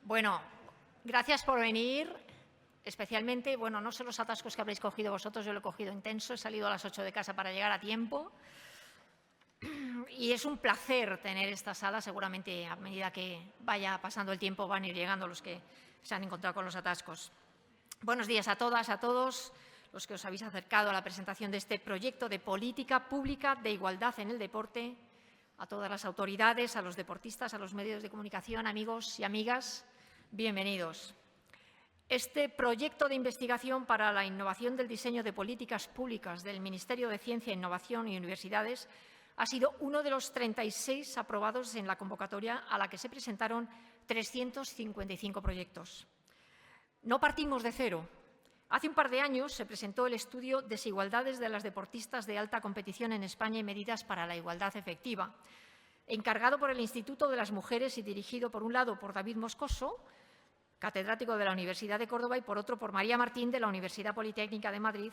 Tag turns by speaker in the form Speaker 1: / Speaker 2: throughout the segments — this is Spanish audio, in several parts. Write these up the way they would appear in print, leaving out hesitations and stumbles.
Speaker 1: Bueno, gracias por venir. Especialmente, bueno, no sé los atascos que habréis cogido vosotros, yo lo he cogido intenso, he salido a las 8 de casa para llegar a tiempo. Y es un placer tener esta sala, seguramente a medida que vaya pasando el tiempo van a ir llegando los que se han encontrado con los atascos. Buenos días a todas, a todos los que os habéis acercado a la presentación de este proyecto de política pública de igualdad en el deporte, a todas las autoridades, a los deportistas, a los medios de comunicación, amigos y amigas, bienvenidos. Este proyecto de investigación para la innovación del diseño de políticas públicas del Ministerio de Ciencia, Innovación y Universidades ha sido uno de los 36 aprobados en la convocatoria a la que se presentaron 355 proyectos. No partimos de cero. Hace un par de años se presentó el estudio Desigualdades de las deportistas de alta competición en España y medidas para la igualdad efectiva, encargado por el Instituto de las Mujeres y dirigido, por un lado, por David Moscoso, catedrático de la Universidad de Córdoba, y por otro por María Martín, de la Universidad Politécnica de Madrid,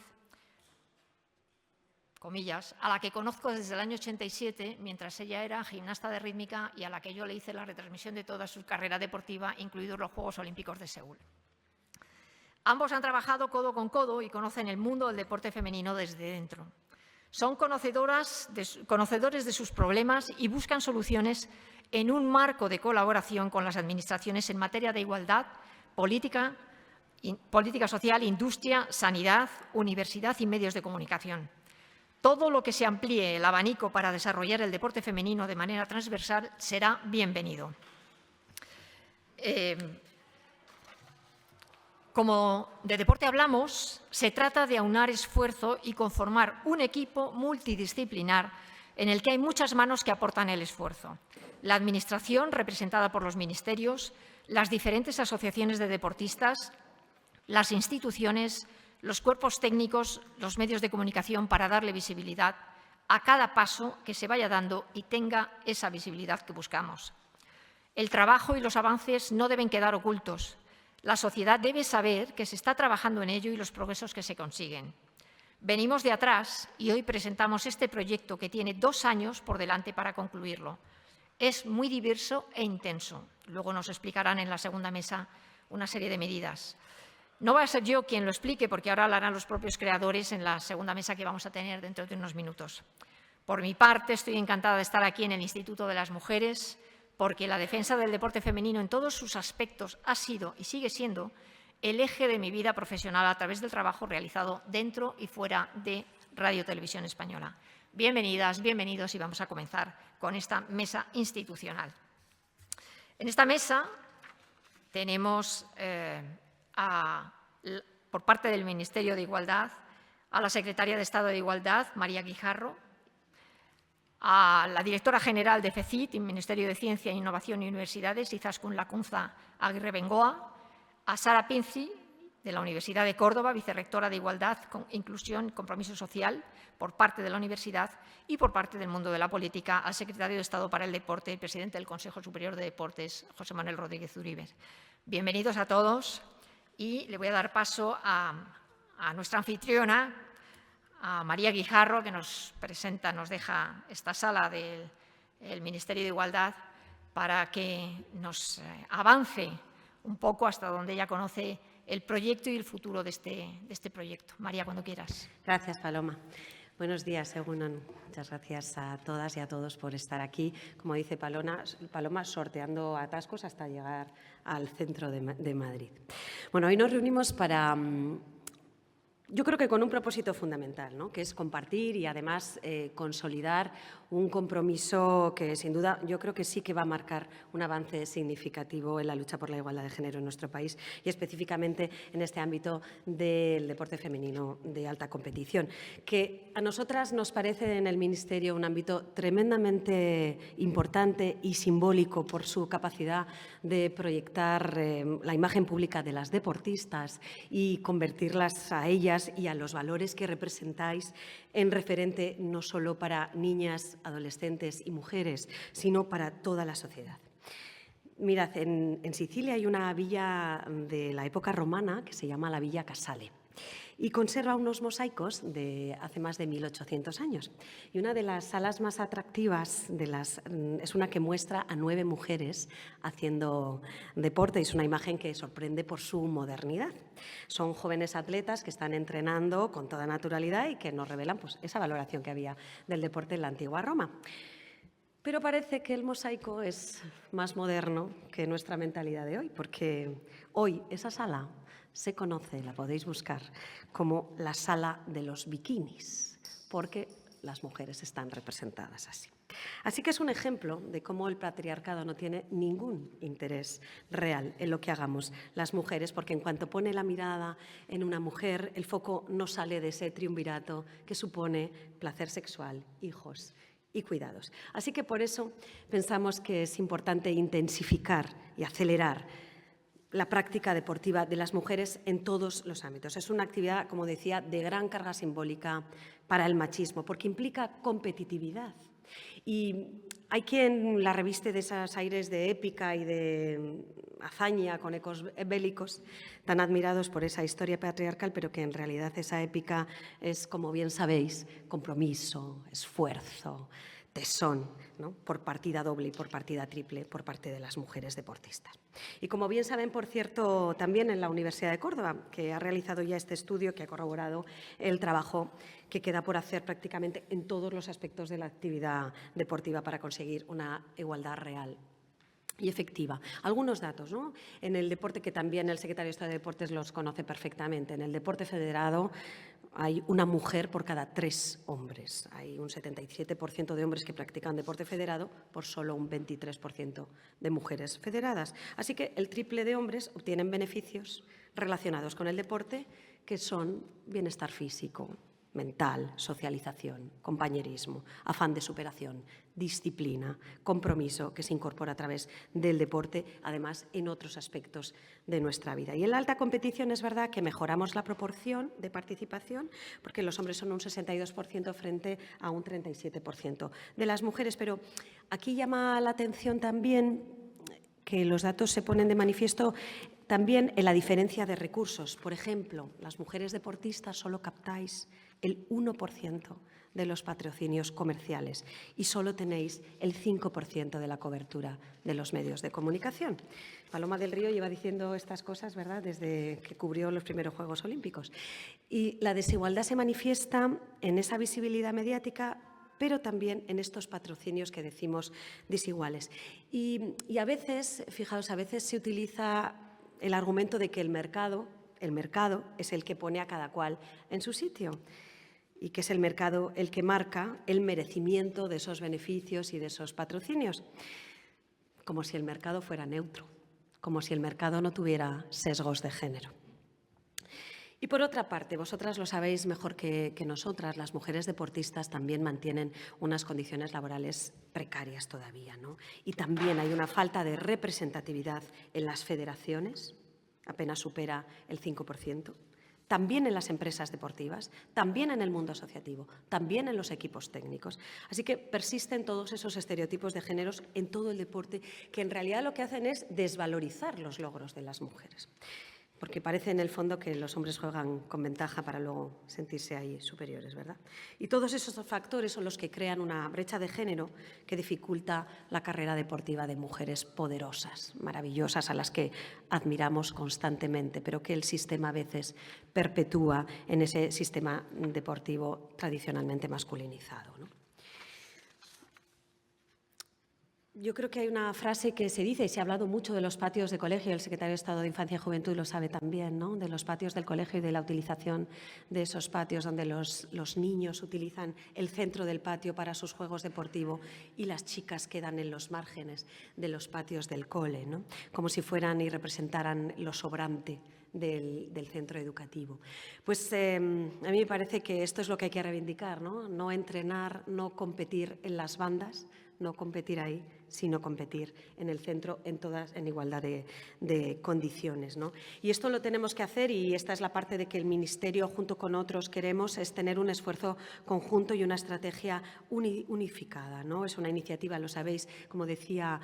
Speaker 1: comillas, a la que conozco desde el año 87, mientras ella era gimnasta de rítmica y a la que yo le hice la retransmisión de toda su carrera deportiva, incluidos los Juegos Olímpicos de Seúl. Ambos han trabajado codo con codo y conocen el mundo del deporte femenino desde dentro. Son conocedores de sus problemas y buscan soluciones en un marco de colaboración con las administraciones en materia de igualdad, política social, industria, sanidad, universidad y medios de comunicación. Todo lo que se amplíe el abanico para desarrollar el deporte femenino de manera transversal será bienvenido. Como de deporte hablamos, se trata de aunar esfuerzo y conformar un equipo multidisciplinar en el que hay muchas manos que aportan el esfuerzo. La Administración, representada por los ministerios, las diferentes asociaciones de deportistas, las instituciones, los cuerpos técnicos, los medios de comunicación, para darle visibilidad a cada paso que se vaya dando y tenga esa visibilidad que buscamos. El trabajo y los avances no deben quedar ocultos. La sociedad debe saber que se está trabajando en ello y los progresos que se consiguen. Venimos de atrás y hoy presentamos este proyecto que tiene 2 años por delante para concluirlo. Es muy diverso e intenso. Luego nos explicarán en la segunda mesa una serie de medidas. No voy a ser yo quien lo explique, porque ahora lo harán los propios creadores en la segunda mesa que vamos a tener dentro de unos minutos. Por mi parte, estoy encantada de estar aquí en el Instituto de las Mujeres, porque la defensa del deporte femenino en todos sus aspectos ha sido y sigue siendo el eje de mi vida profesional a través del trabajo realizado dentro y fuera de Radio Televisión Española. Bienvenidas, bienvenidos, y vamos a comenzar con esta mesa institucional. En esta mesa tenemos por parte del Ministerio de Igualdad a la Secretaria de Estado de Igualdad, María Guijarro, a la Directora General de FECIT, Ministerio de Ciencia, Innovación y Universidades, Izaskun Lacunza Aguirre Bengoa, a Sara Pinzi, de la Universidad de Córdoba, Vicerrectora de Igualdad, Inclusión y Compromiso Social, por parte de la Universidad, y por parte del mundo de la política, al Secretario de Estado para el Deporte y Presidente del Consejo Superior de Deportes, José Manuel Rodríguez Uribe. Bienvenidos a todos, y le voy a dar paso a nuestra anfitriona, a María Guijarro, que nos presenta, nos deja esta sala del Ministerio de Igualdad para que nos avance un poco hasta donde ella conoce el proyecto y el futuro de este proyecto. María, cuando quieras.
Speaker 2: Gracias, Paloma. Buenos días, Egunon. Muchas gracias a todas y a todos por estar aquí. Como dice Paloma, sorteando atascos hasta llegar al centro de Madrid. Bueno, hoy nos reunimos para... Yo creo que con un propósito fundamental, ¿no?, que es compartir y además consolidar un compromiso que, sin duda, yo creo que sí que va a marcar un avance significativo en la lucha por la igualdad de género en nuestro país y específicamente en este ámbito del deporte femenino de alta competición, que a nosotras nos parece en el Ministerio un ámbito tremendamente importante y simbólico por su capacidad de proyectar la imagen pública de las deportistas y convertirlas a ellas y a los valores que representáis en referente no solo para niñas, adolescentes y mujeres, sino para toda la sociedad. Mirad, en Sicilia hay una villa de la época romana que se llama la Villa Casale. y conserva unos mosaicos de hace más de 1800 años. Y una de las salas más atractivas es una que muestra a 9 mujeres haciendo deporte. Es una imagen que sorprende por su modernidad. Son jóvenes atletas que están entrenando con toda naturalidad y que nos revelan pues, esa valoración que había del deporte en la antigua Roma. Pero parece que el mosaico es más moderno que nuestra mentalidad de hoy, porque hoy esa sala se conoce, la podéis buscar, como la sala de los bikinis, porque las mujeres están representadas así. Así que es un ejemplo de cómo el patriarcado no tiene ningún interés real en lo que hagamos las mujeres, porque en cuanto pone la mirada en una mujer, el foco no sale de ese triunvirato que supone placer sexual, hijos y cuidados. Así que por eso pensamos que es importante intensificar y acelerar la práctica deportiva de las mujeres en todos los ámbitos. Es una actividad, como decía, de gran carga simbólica para el machismo, porque implica competitividad. Y hay quien la reviste de esos aires de épica y de hazaña con ecos bélicos tan admirados por esa historia patriarcal, pero que en realidad esa épica es, como bien sabéis, compromiso, esfuerzo, tesón, ¿no? Por partida doble y por partida triple por parte de las mujeres deportistas. Y como bien saben, por cierto, también en la Universidad de Córdoba, que ha realizado ya este estudio que ha corroborado el trabajo que queda por hacer prácticamente en todos los aspectos de la actividad deportiva para conseguir una igualdad real y efectiva. Algunos datos, ¿no? En el deporte, que también el secretario de Estado de Deportes los conoce perfectamente, en el deporte federado hay una mujer por cada 3 hombres. Hay un 77% de hombres que practican deporte federado por solo un 23% de mujeres federadas. Así que el triple de hombres obtienen beneficios relacionados con el deporte, que son bienestar físico, mental, socialización, compañerismo, afán de superación, disciplina, compromiso, que se incorpora a través del deporte, además en otros aspectos de nuestra vida. Y en la alta competición es verdad que mejoramos la proporción de participación, porque los hombres son un 62% frente a un 37% de las mujeres, pero aquí llama la atención también que los datos se ponen de manifiesto también en la diferencia de recursos. Por ejemplo, las mujeres deportistas solo captáis el 1% de los patrocinios comerciales y solo tenéis el 5% de la cobertura de los medios de comunicación. Paloma del Río lleva diciendo estas cosas, ¿verdad?, desde que cubrió los primeros Juegos Olímpicos. Y la desigualdad se manifiesta en esa visibilidad mediática, pero también en estos patrocinios que decimos desiguales. Y a veces, fijaos, a veces se utiliza el argumento de que el mercado es el que pone a cada cual en su sitio y que es el mercado el que marca el merecimiento de esos beneficios y de esos patrocinios, como si el mercado fuera neutro, como si el mercado no tuviera sesgos de género. Y por otra parte, vosotras lo sabéis mejor que nosotras, las mujeres deportistas también mantienen unas condiciones laborales precarias todavía, ¿no? Y también hay una falta de representatividad en las federaciones, apenas supera el 5%, también en las empresas deportivas, también en el mundo asociativo, también en los equipos técnicos. Así que persisten todos esos estereotipos de géneros en todo el deporte, que en realidad lo que hacen es desvalorizar los logros de las mujeres, porque parece en el fondo que los hombres juegan con ventaja para luego sentirse ahí superiores, ¿verdad? Y todos esos factores son los que crean una brecha de género que dificulta la carrera deportiva de mujeres poderosas, maravillosas, a las que admiramos constantemente, pero que el sistema a veces perpetúa en ese sistema deportivo tradicionalmente masculinizado, ¿no? Yo creo que hay una frase que se dice, y se ha hablado mucho de los patios de colegio, el secretario de Estado de Infancia y Juventud lo sabe también, ¿no?, de los patios del colegio y de la utilización de esos patios donde los niños utilizan el centro del patio para sus juegos deportivos y las chicas quedan en los márgenes de los patios del cole, ¿no?, como si fueran y representaran lo sobrante del centro educativo. Pues a mí me parece que esto es lo que hay que reivindicar, ¿no? No entrenar, no competir en las bandas, no competir ahí, sino competir en el centro en igualdad de condiciones, ¿no? Y esto lo tenemos que hacer, y esta es la parte de que el Ministerio, junto con otros, queremos, es tener un esfuerzo conjunto y una estrategia unificada, ¿no? Es una iniciativa, lo sabéis, como decía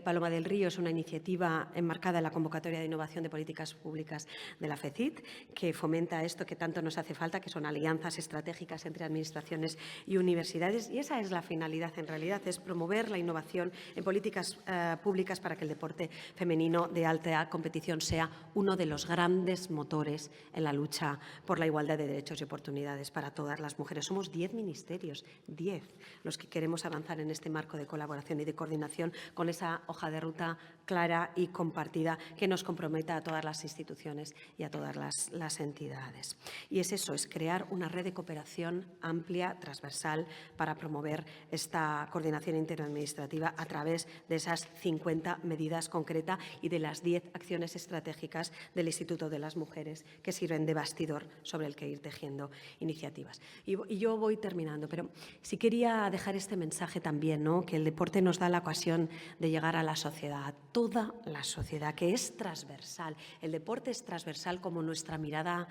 Speaker 2: Paloma del Río, es una iniciativa enmarcada en la convocatoria de innovación de políticas públicas de la FECIT, que fomenta esto que tanto nos hace falta, que son alianzas estratégicas entre administraciones y universidades. Y esa es la finalidad, en realidad, es promover la innovación en políticas públicas para que el deporte femenino de alta competición sea uno de los grandes motores en la lucha por la igualdad de derechos y oportunidades para todas las mujeres. Somos 10 ministerios, 10, los que queremos avanzar en este marco de colaboración y de coordinación con esa hoja de ruta clara y compartida que nos comprometa a todas las instituciones y a todas las entidades. Y es eso, es crear una red de cooperación amplia, transversal, para promover esta coordinación interadministrativa a través de esas 50 medidas concretas y de las 10 acciones estratégicas del Instituto de las Mujeres que sirven de bastidor sobre el que ir tejiendo iniciativas. Y yo voy terminando, pero sí quería dejar este mensaje también, ¿no? Que el deporte nos da la ocasión de llegar a la sociedad, a toda la sociedad, que es transversal. El deporte es transversal como nuestra mirada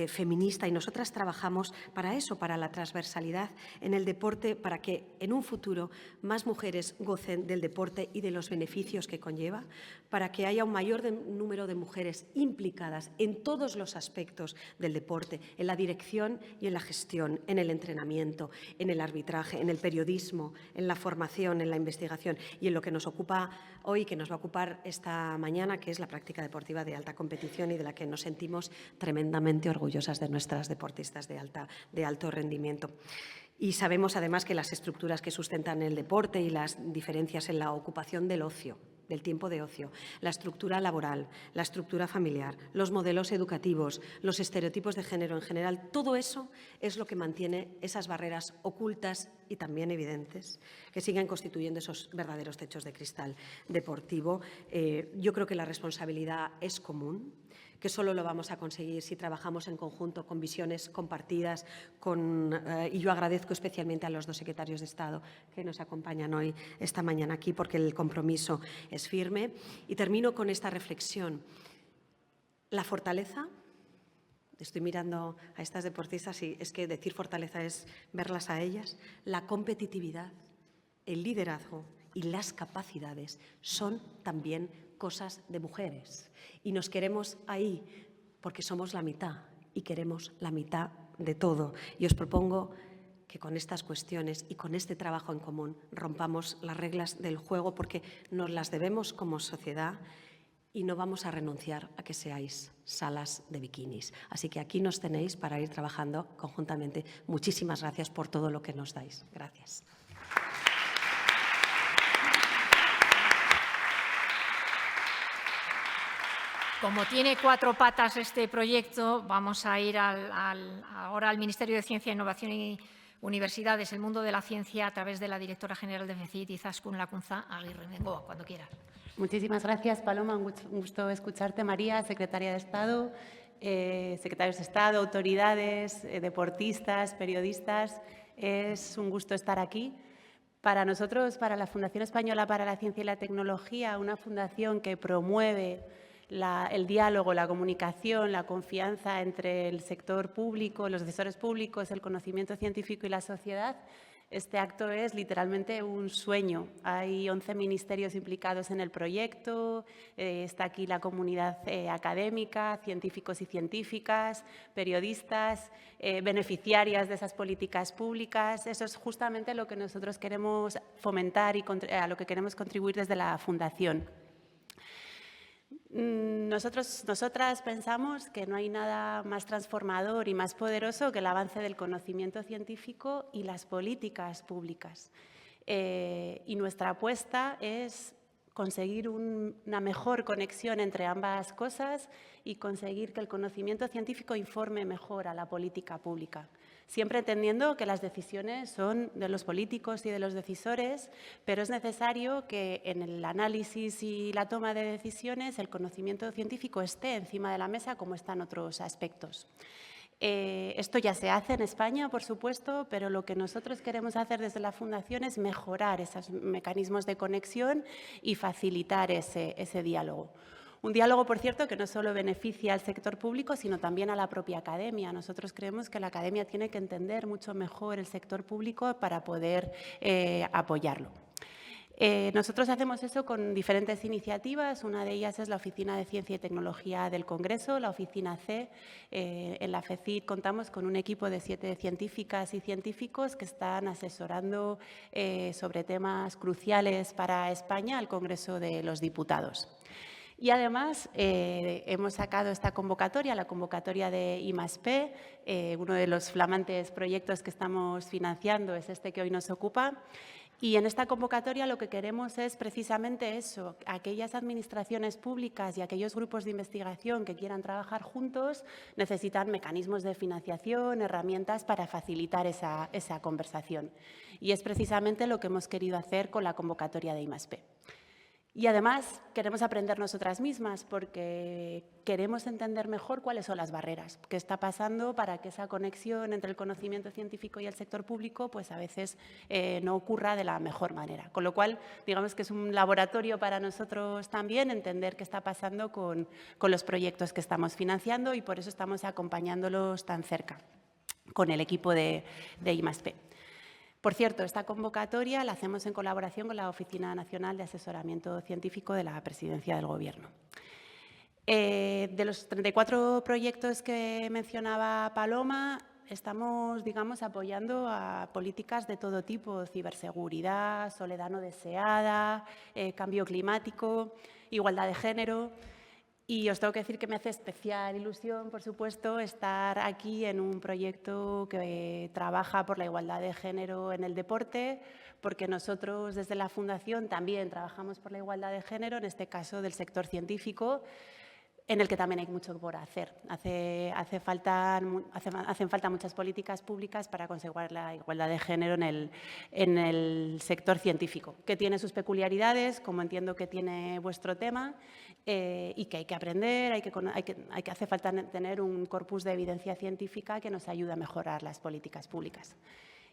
Speaker 2: feminista, y nosotras trabajamos para eso, para la transversalidad en el deporte, para que en un futuro más mujeres gocen del deporte y de los beneficios que conlleva, para que haya un mayor número de mujeres implicadas en todos los aspectos del deporte, en la dirección y en la gestión, en el entrenamiento, en el arbitraje, en el periodismo, en la formación, en la investigación y en lo que nos ocupa hoy, que nos va a ocupar esta mañana, que es la práctica deportiva de alta competición y de la que nos sentimos tremendamente orgullosas de nuestras deportistas de alto rendimiento. Y sabemos, además, que las estructuras que sustentan el deporte y las diferencias en la ocupación del ocio, del tiempo de ocio, la estructura laboral, la estructura familiar, los modelos educativos, los estereotipos de género en general, todo eso es lo que mantiene esas barreras ocultas y también evidentes que siguen constituyendo esos verdaderos techos de cristal deportivo. Yo creo que la responsabilidad es común, que solo lo vamos a conseguir si trabajamos en conjunto, con visiones compartidas, y yo agradezco especialmente a los dos secretarios de Estado que nos acompañan hoy, esta mañana aquí, porque el compromiso es firme. Y termino con esta reflexión. La fortaleza, estoy mirando a estas deportistas y es que decir fortaleza es verlas a ellas, la competitividad, el liderazgo y las capacidades son también cosas de mujeres, y nos queremos ahí porque somos la mitad y queremos la mitad de todo. Y os propongo que con estas cuestiones y con este trabajo en común rompamos las reglas del juego, porque nos las debemos como sociedad y no vamos a renunciar a que seáis salas de bikinis. Así que aquí nos tenéis para ir trabajando conjuntamente. Muchísimas gracias por todo lo que nos dais. Gracias.
Speaker 1: Como tiene 4 patas este proyecto, vamos a ir ahora al Ministerio de Ciencia, Innovación y Universidades, el mundo de la ciencia, a través de la directora general de FECIT, Izaskun Lakuntza Aguirre. Bengoa, cuando quieras.
Speaker 3: Muchísimas gracias, Paloma. Un gusto escucharte, María, secretaria de Estado, secretarios de Estado, autoridades, deportistas, periodistas. Es un gusto estar aquí. Para nosotros, para la Fundación Española para la Ciencia y la Tecnología, una fundación que promueve el diálogo, la comunicación, la confianza entre el sector público, los decisores públicos, el conocimiento científico y la sociedad, este acto es literalmente un sueño. Hay 11 ministerios implicados en el proyecto, está aquí la comunidad académica, científicos y científicas, periodistas, beneficiarias de esas políticas públicas. Eso es justamente lo que nosotros queremos fomentar y a lo que queremos contribuir desde la Fundación. Nosotras pensamos que no hay nada más transformador y más poderoso que el avance del conocimiento científico y las políticas públicas. Y nuestra apuesta es conseguir una mejor conexión entre ambas cosas y conseguir que el conocimiento científico informe mejor a la política pública. Siempre entendiendo que las decisiones son de los políticos y de los decisores, pero es necesario que en el análisis y la toma de decisiones el conocimiento científico esté encima de la mesa como están otros aspectos. Esto ya se hace en España, por supuesto, pero lo que nosotros queremos hacer desde la Fundación es mejorar esos mecanismos de conexión y facilitar ese diálogo. Un diálogo, por cierto, que no solo beneficia al sector público, sino también a la propia academia. Nosotros creemos que la academia tiene que entender mucho mejor el sector público para poder apoyarlo. Nosotros hacemos eso con diferentes iniciativas. Una de ellas es la Oficina de Ciencia y Tecnología del Congreso, la Oficina C. En la FECIT contamos con un equipo de 7 científicas y científicos que están asesorando sobre temas cruciales para España al Congreso de los Diputados. Y además hemos sacado esta convocatoria, la convocatoria de I+P. Uno de los flamantes proyectos que estamos financiando es este que hoy nos ocupa. Y en esta convocatoria lo que queremos es precisamente eso, aquellas administraciones públicas y aquellos grupos de investigación que quieran trabajar juntos necesitan mecanismos de financiación, herramientas para facilitar esa conversación. Y es precisamente lo que hemos querido hacer con la convocatoria de I+P. Y además queremos aprender nosotras mismas porque queremos entender mejor cuáles son las barreras, qué está pasando para que esa conexión entre el conocimiento científico y el sector público pues a veces no ocurra de la mejor manera. Con lo cual, digamos que es un laboratorio para nosotros también entender qué está pasando con los proyectos que estamos financiando y por eso estamos acompañándolos tan cerca con el equipo de I+P. Por cierto, esta convocatoria la hacemos en colaboración con la Oficina Nacional de Asesoramiento Científico de la Presidencia del Gobierno. De los 34 proyectos que mencionaba Paloma, estamos, digamos, apoyando a políticas de todo tipo: ciberseguridad, soledad no deseada, cambio climático, igualdad de género. Y os tengo que decir que me hace especial ilusión, por supuesto, estar aquí en un proyecto que trabaja por la igualdad de género en el deporte, porque nosotros desde la Fundación también trabajamos por la igualdad de género, en este caso del sector científico, en el que también hay mucho por hacer. Hacen falta muchas políticas públicas para conseguir la igualdad de género en el sector científico, que tiene sus peculiaridades, como entiendo que tiene vuestro tema, y que hay que aprender, hace falta tener un corpus de evidencia científica que nos ayude a mejorar las políticas públicas.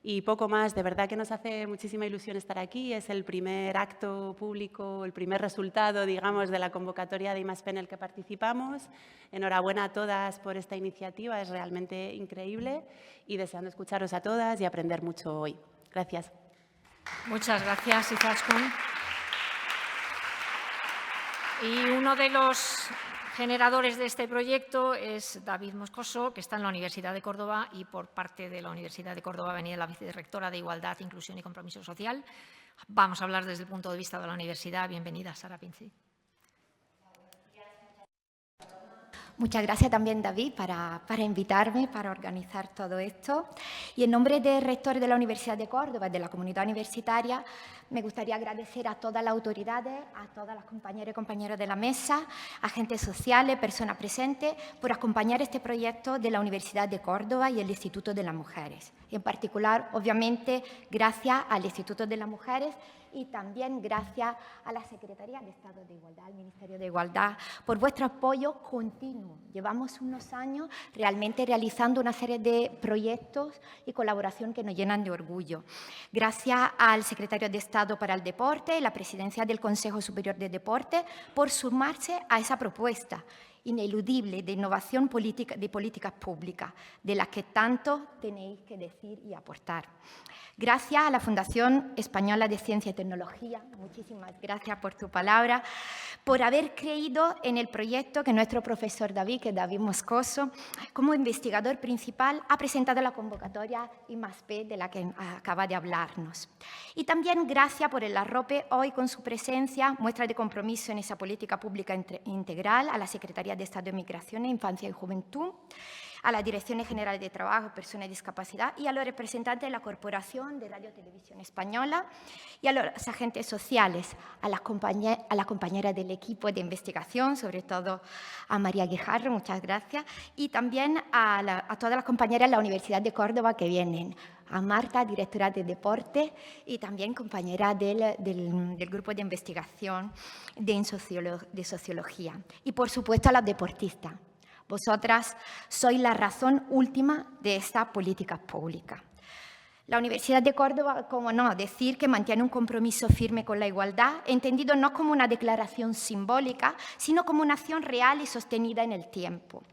Speaker 3: Y poco más, de verdad que nos hace muchísima ilusión estar aquí. Es el primer acto público, el primer resultado, digamos, de la convocatoria de I+P en el que participamos. Enhorabuena a todas por esta iniciativa, es realmente increíble y deseando escucharos a todas y aprender mucho hoy. Gracias.
Speaker 1: Muchas gracias, Izaskun. Y uno de los generadores de este proyecto es David Moscoso, que está en la Universidad de Córdoba y por parte de la Universidad de Córdoba venía la vicerrectora de Igualdad, Inclusión y Compromiso Social. Vamos a hablar desde el punto de vista de la universidad. Bienvenida, Sara Pinci.
Speaker 4: Muchas gracias también, David, para invitarme, para organizar todo esto. Y en nombre del rector de la Universidad de Córdoba, de la comunidad universitaria, me gustaría agradecer a todas las autoridades, a todas las compañeras y compañeros de la mesa, agentes sociales, personas presentes, por acompañar este proyecto de la Universidad de Córdoba y el Instituto de las Mujeres. Y en particular, obviamente, gracias al Instituto de las Mujeres y también gracias a la Secretaría de Estado de Igualdad, al Ministerio de Igualdad, por vuestro apoyo continuo. Llevamos unos años realmente realizando una serie de proyectos y colaboración que nos llenan de orgullo. Gracias al Secretario de Estado para el Deporte y la Presidencia del Consejo Superior de Deporte por sumarse a esa propuesta ineludible de innovación de políticas públicas, de las que tanto tenéis que decir y aportar. Gracias a la Fundación Española de Ciencia y Tecnología, muchísimas gracias por tu palabra, por haber creído en el proyecto que nuestro profesor David, que es David Moscoso, como investigador principal, ha presentado la convocatoria I+P de la que acaba de hablarnos. Y también gracias por el arrope hoy con su presencia, muestra de compromiso en esa política pública integral, a la Secretaría de Estado de Migración, Infancia y Juventud, a la Dirección General de Trabajo, Personas y Discapacidad y a los representantes de la Corporación de Radio y Televisión Española y a los agentes sociales, a las compañeras del equipo de investigación, sobre todo a María Guijarro, muchas gracias, y también a todas las compañeras de la Universidad de Córdoba que vienen, a Marta, directora de Deporte, y también compañera del grupo de investigación de Sociología. Y, por supuesto, a las deportistas, Vosotras sois la razón última de esta política pública. La Universidad de Córdoba, como no, decir que mantiene un compromiso firme con la igualdad, entendido no como una declaración simbólica, sino como una acción real y sostenida en el tiempo.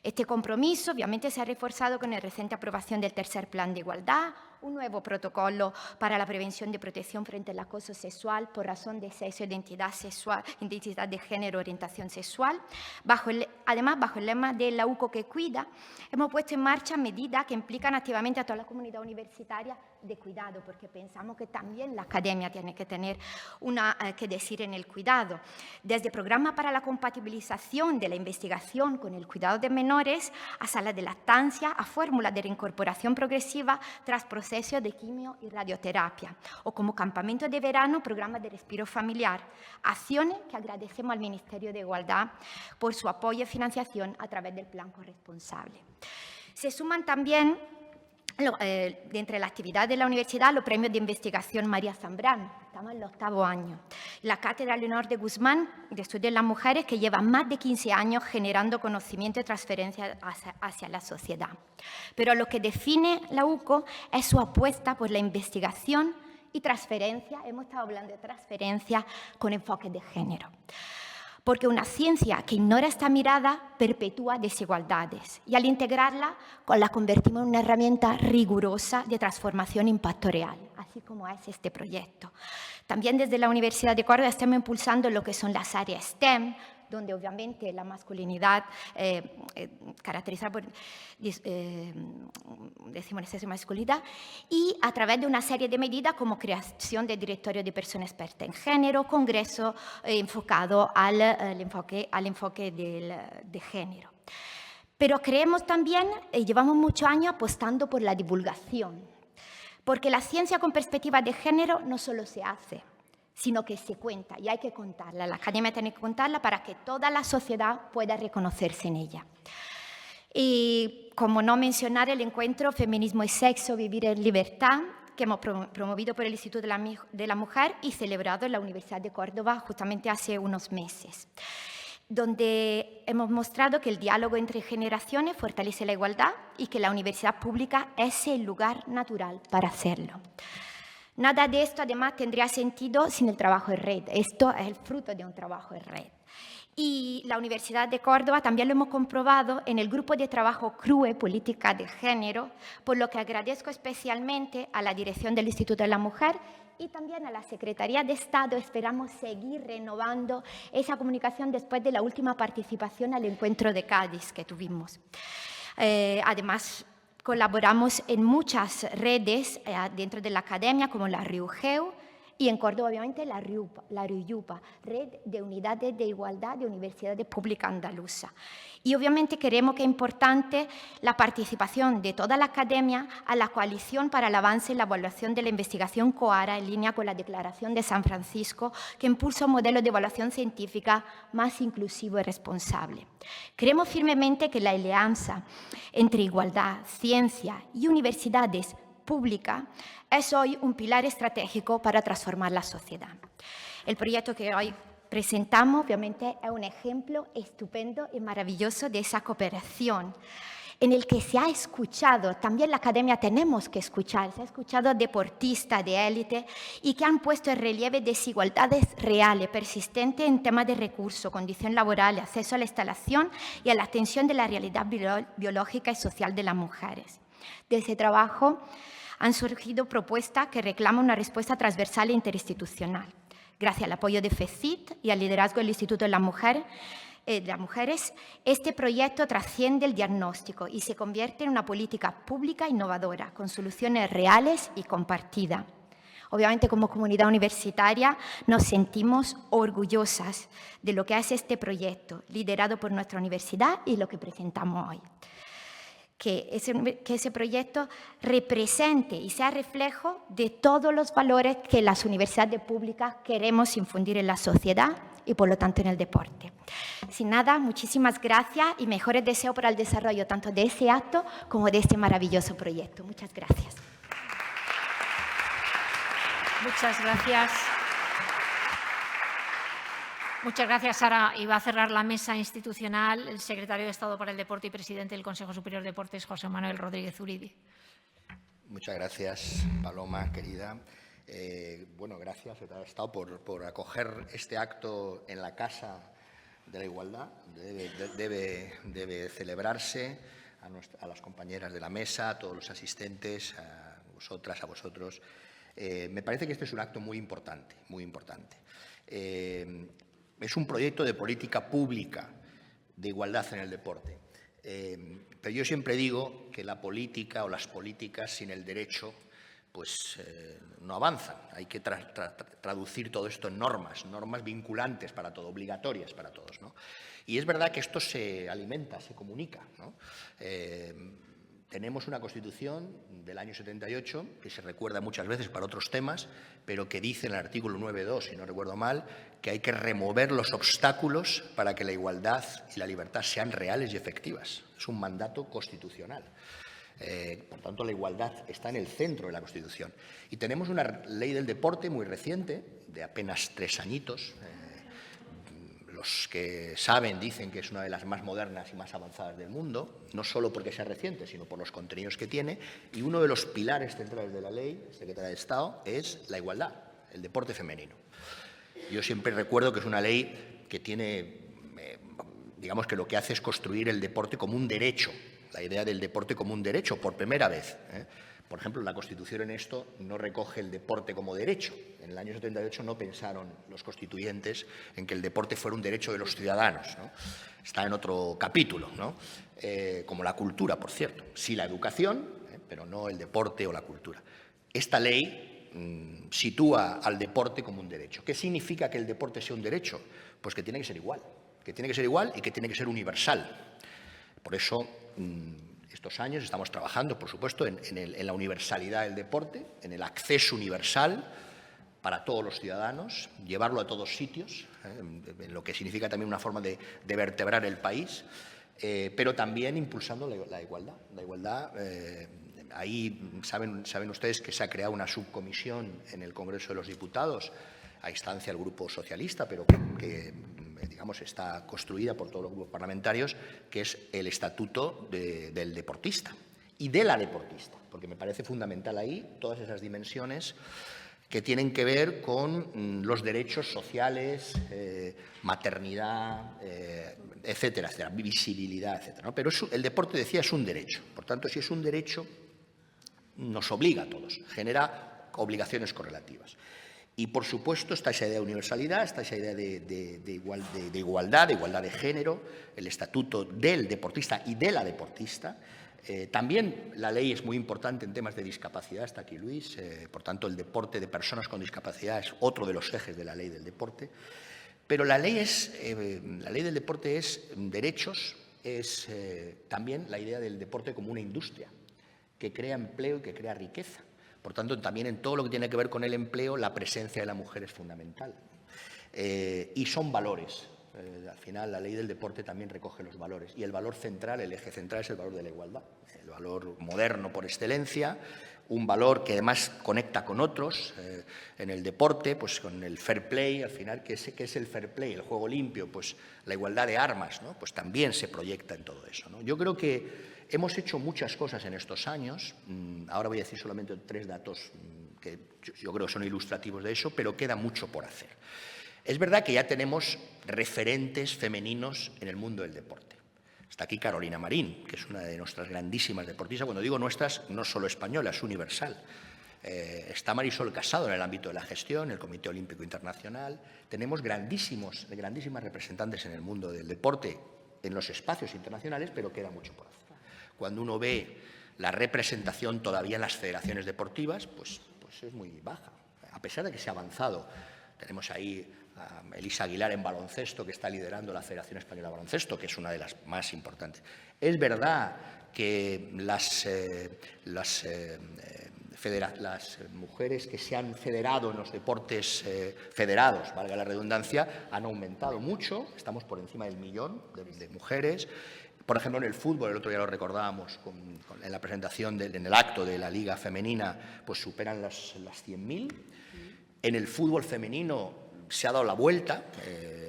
Speaker 4: Este compromiso, obviamente, se ha reforzado con la reciente aprobación del tercer Plan de Igualdad, un nuevo protocolo para la prevención de protección frente al acoso sexual por razón de sexo, identidad sexual, identidad de género, orientación sexual. Además, bajo el lema de la UCO que cuida, hemos puesto en marcha medidas que implican activamente a toda la comunidad universitaria de cuidado, porque pensamos que también la academia tiene que tener que decir en el cuidado. Desde programas para la compatibilización de la investigación con el cuidado de menores, a salas de lactancia, a fórmulas de reincorporación progresiva tras procesos de quimio y radioterapia, o como campamento de verano, programas de respiro familiar, acciones que agradecemos al Ministerio de Igualdad por su apoyo y financiación a través del Plan Corresponsable. Se suman también, de entre la actividad de la universidad, los premios de investigación María Zambrano, estamos en el 8º año, la Cátedra Leonor de Guzmán de Estudio en las Mujeres, que lleva más de 15 años generando conocimiento y transferencia hacia la sociedad. Pero lo que define la UCO es su apuesta por la investigación y transferencia, hemos estado hablando de transferencia con enfoques de género. Porque una ciencia que ignora esta mirada perpetúa desigualdades y al integrarla la convertimos en una herramienta rigurosa de transformación impacto real, así como es este proyecto. También desde la Universidad de Córdoba estamos impulsando lo que son las áreas STEM, donde obviamente la masculinidad caracterizada por decimos esa masculinidad, y a través de una serie de medidas como creación de directorio de personas expertas en género, congreso enfocado al enfoque de género. Pero creemos también, llevamos muchos años apostando por la divulgación, porque la ciencia con perspectiva de género no solo se hace, sino que se cuenta y hay que contarla. La academia tiene que contarla para que toda la sociedad pueda reconocerse en ella. Y como no mencionar el encuentro Feminismo y Sexo, Vivir en Libertad, que hemos promovido por el Instituto de la Mujer y celebrado en la Universidad de Córdoba justamente hace unos meses, donde hemos mostrado que el diálogo entre generaciones fortalece la igualdad y que la universidad pública es el lugar natural para hacerlo. Nada de esto, además, tendría sentido sin el trabajo en red. Esto es el fruto de un trabajo en red. Y la Universidad de Córdoba también lo hemos comprobado en el grupo de trabajo CRUE, Política de Género, por lo que agradezco especialmente a la dirección del Instituto de la Mujer y también a la Secretaría de Estado. Esperamos seguir renovando esa comunicación después de la última participación al encuentro de Cádiz que tuvimos. Además, colaboramos en muchas redes dentro de la academia, como la RIUGEU, y en Córdoba, obviamente, la RIUYUPA, Red de Unidades de Igualdad de Universidades Públicas Andaluza. Y obviamente queremos que es importante la participación de toda la academia a la Coalición para el Avance y la Evaluación de la Investigación COARA, en línea con la Declaración de San Francisco, que impulsa un modelo de evaluación científica más inclusivo y responsable. Creemos firmemente que la alianza entre igualdad, ciencia y universidades públicas es hoy un pilar estratégico para transformar la sociedad. El proyecto que hoy presentamos, obviamente, es un ejemplo estupendo y maravilloso de esa cooperación, en el que se ha escuchado, también la academia tenemos que escuchar, se ha escuchado a deportistas de élite y que han puesto en relieve desigualdades reales, persistentes en temas de recursos, condición laboral, acceso a la instalación y a la atención de la realidad biológica y social de las mujeres. De ese trabajo han surgido propuestas que reclaman una respuesta transversal e interinstitucional. Gracias al apoyo de FECIT y al liderazgo del Instituto de las Mujeres, este proyecto trasciende el diagnóstico y se convierte en una política pública innovadora, con soluciones reales y compartidas. Obviamente, como comunidad universitaria, nos sentimos orgullosas de lo que es este proyecto, liderado por nuestra universidad y lo que presentamos hoy. Que ese proyecto represente y sea reflejo de todos los valores que las universidades públicas queremos infundir en la sociedad y, por lo tanto, en el deporte. Sin nada, muchísimas gracias y mejores deseos para el desarrollo tanto de ese acto como de este maravilloso proyecto. Muchas gracias.
Speaker 1: Muchas gracias. Muchas gracias, Sara. Y va a cerrar la mesa institucional el secretario de Estado para el Deporte y presidente del Consejo Superior de Deportes, José Manuel Rodríguez Zuridi.
Speaker 5: Muchas gracias, Paloma, querida. Bueno, gracias, secretario de Estado, por acoger este acto en la Casa de la Igualdad. Debe celebrarse a las compañeras de la mesa, a todos los asistentes, a vosotras, a vosotros. Me parece que este es un acto muy importante, muy importante. Es un proyecto de política pública de igualdad en el deporte. Pero yo siempre digo que la política o las políticas sin el derecho pues no avanzan. Hay que traducir todo esto en normas vinculantes para todo, obligatorias para todos, ¿no? Y es verdad que esto se alimenta, se comunica, ¿no? Tenemos una Constitución del año 78, que se recuerda muchas veces para otros temas, pero que dice en el artículo 9.2, si no recuerdo mal, que hay que remover los obstáculos para que la igualdad y la libertad sean reales y efectivas. Es un mandato constitucional. Por tanto, la igualdad está en el centro de la Constitución. Y tenemos una ley del deporte muy reciente, de apenas 3 añitos. Los que saben dicen que es una de las más modernas y más avanzadas del mundo, no solo porque sea reciente, sino por los contenidos que tiene. Y uno de los pilares centrales de la ley, secretaria de Estado, es la igualdad, el deporte femenino. Yo siempre recuerdo que es una ley que tiene, digamos que lo que hace es construir el deporte como un derecho, la idea del deporte como un derecho, por primera vez. Por ejemplo, la Constitución en esto no recoge el deporte como derecho. En el año 78 no pensaron los constituyentes en que el deporte fuera un derecho de los ciudadanos, ¿no? Está en otro capítulo, ¿no? Como la cultura, por cierto. Sí la educación, pero no el deporte o la cultura. Esta ley sitúa al deporte como un derecho. ¿Qué significa que el deporte sea un derecho? Pues que tiene que ser igual. Que tiene que ser igual y que tiene que ser universal. Por eso, estos años estamos trabajando, por supuesto, en la universalidad del deporte, en el acceso universal para todos los ciudadanos, llevarlo a todos sitios, en lo que significa también una forma de vertebrar el país, pero también impulsando la igualdad. La igualdad, ahí saben ustedes que se ha creado una subcomisión en el Congreso de los Diputados, a instancia del Grupo Socialista, pero que digamos, está construida por todos los grupos parlamentarios, que es el estatuto del deportista y de la deportista, porque me parece fundamental ahí todas esas dimensiones que tienen que ver con los derechos sociales, maternidad, etcétera, etcétera, visibilidad, etcétera, ¿no? Pero el deporte, decía, es un derecho. Por tanto, si es un derecho, nos obliga a todos, genera obligaciones correlativas. Y, por supuesto, está esa idea de universalidad, está esa idea de igualdad de género, el estatuto del deportista y de la deportista. También la ley es muy importante en temas de discapacidad, está aquí Luis, por tanto, el deporte de personas con discapacidad es otro de los ejes de la ley del deporte. Pero la ley del deporte es derechos, es también la idea del deporte como una industria que crea empleo y que crea riqueza. Por tanto, también en todo lo que tiene que ver con el empleo, la presencia de la mujer es fundamental. Y son valores. Al final, la ley del deporte también recoge los valores. Y el valor central, el eje central, es el valor de la igualdad. El valor moderno por excelencia, un valor que además conecta con otros. En el deporte, pues con el fair play, al final, ¿qué es el fair play? El juego limpio, pues la igualdad de armas, ¿no? Pues también se proyecta en todo eso, ¿no? Yo creo que hemos hecho muchas cosas en estos años. Ahora voy a decir solamente 3 datos que yo creo que son ilustrativos de eso, pero queda mucho por hacer. Es verdad que ya tenemos referentes femeninos en el mundo del deporte. Está aquí Carolina Marín, que es una de nuestras grandísimas deportistas. Cuando digo nuestras, no solo española, es universal. Está Marisol Casado en el ámbito de la gestión, el Comité Olímpico Internacional. Tenemos grandísimas representantes en el mundo del deporte, en los espacios internacionales, pero queda mucho por hacer. Cuando uno ve la representación todavía en las federaciones deportivas, pues es muy baja. A pesar de que se ha avanzado, tenemos ahí a Elisa Aguilar en baloncesto, que está liderando la Federación Española de Baloncesto, que es una de las más importantes. Es verdad que las mujeres que se han federado en los deportes federados, valga la redundancia, han aumentado mucho. Estamos por encima del 1.000.000 de mujeres. Por ejemplo, en el fútbol, el otro día lo recordábamos en la presentación, en el acto de la Liga Femenina, pues superan las 100.000. En el fútbol femenino se ha dado la vuelta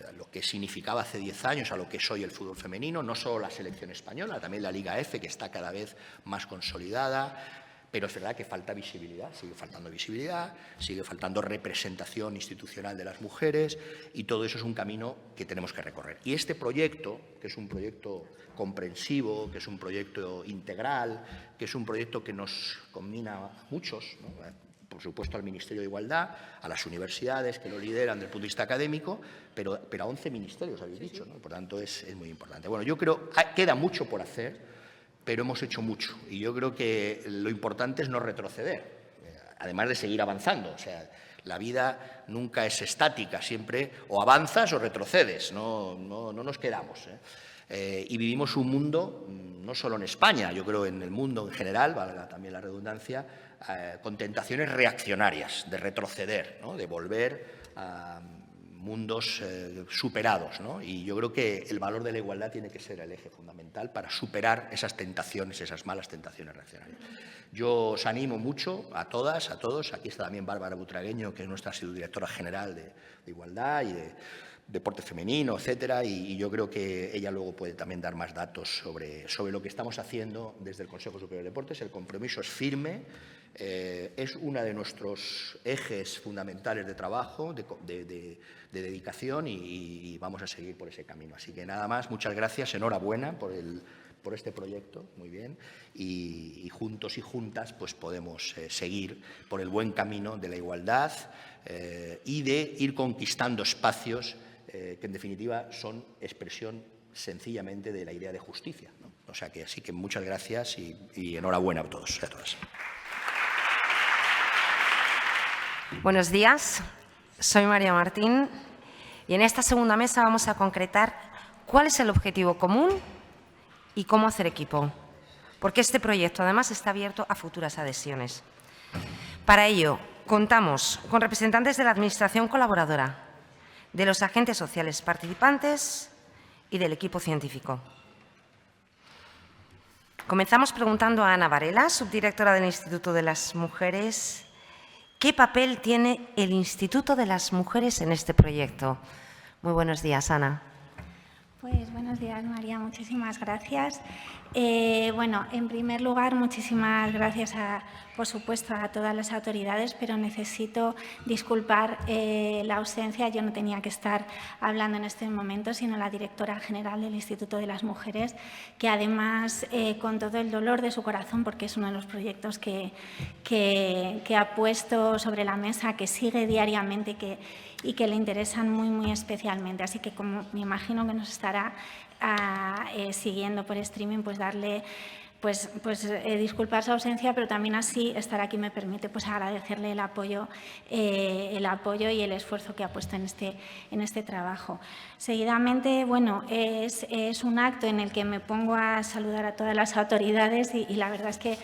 Speaker 5: a lo que significaba hace 10 años a lo que es hoy el fútbol femenino, no solo la selección española, también la Liga F, que está cada vez más consolidada. Pero es verdad que falta visibilidad, sigue faltando representación institucional de las mujeres, y todo eso es un camino que tenemos que recorrer. Y este proyecto, que es un proyecto comprensivo, que es un proyecto integral, que es un proyecto que nos combina a muchos, ¿no? Por supuesto al Ministerio de Igualdad, a las universidades que lo lideran desde el punto de vista académico, pero a 11 ministerios habéis dicho, ¿no? Por tanto es muy importante. Bueno, yo creo que queda mucho por hacer, pero hemos hecho mucho, y yo creo que lo importante es no retroceder, además de seguir avanzando. O sea, la vida nunca es estática, siempre o avanzas o retrocedes, no nos quedamos. Y vivimos un mundo, no solo en España, yo creo en el mundo en general, valga también la redundancia, con tentaciones reaccionarias, de retroceder, ¿no? De volver a mundos superados, ¿no? Y yo creo que el valor de la igualdad tiene que ser el eje fundamental para superar esas tentaciones, esas malas tentaciones reaccionarias. Yo os animo mucho a todas, a todos. Aquí está también Bárbara Butragueño, que es nuestra subdirectora general de Igualdad y de deporte femenino, etcétera, y yo creo que ella luego puede también dar más datos sobre lo que estamos haciendo desde el Consejo Superior de Deportes. El compromiso es firme, es uno de nuestros ejes fundamentales de trabajo, de dedicación, y vamos a seguir por ese camino. Así que nada más, muchas gracias, enhorabuena por este proyecto, muy bien, y juntos y juntas pues podemos seguir por el buen camino de la igualdad y de ir conquistando espacios que en definitiva son expresión sencillamente de la idea de justicia, ¿no? O sea que así que muchas gracias y enhorabuena a todos y a todas.
Speaker 6: Buenos días, soy María Martín y en esta segunda mesa vamos a concretar cuál es el objetivo común y cómo hacer equipo, porque este proyecto además está abierto a futuras adhesiones. Para ello, contamos con representantes de la Administración colaboradora, de los agentes sociales participantes y del equipo científico. Comenzamos preguntando a Ana Varela, subdirectora del Instituto de las Mujeres, ¿qué papel tiene el Instituto de las Mujeres en este proyecto? Muy buenos días, Ana.
Speaker 7: Pues buenos días, María. Muchísimas gracias. Bueno, en primer lugar, muchísimas gracias, por supuesto, a todas las autoridades, pero necesito disculpar la ausencia. Yo no tenía que estar hablando en este momento, sino la directora general del Instituto de las Mujeres, que además, con todo el dolor de su corazón, porque es uno de los proyectos que ha puesto sobre la mesa, que sigue diariamente y que le interesan muy, muy especialmente. Así que, como me imagino que nos estará siguiendo por streaming, pues darle, disculpar su ausencia, pero también así estar aquí me permite pues agradecerle el apoyo y el esfuerzo que ha puesto en este trabajo. Seguidamente, bueno, es un acto en el que me pongo a saludar a todas las autoridades y la verdad es que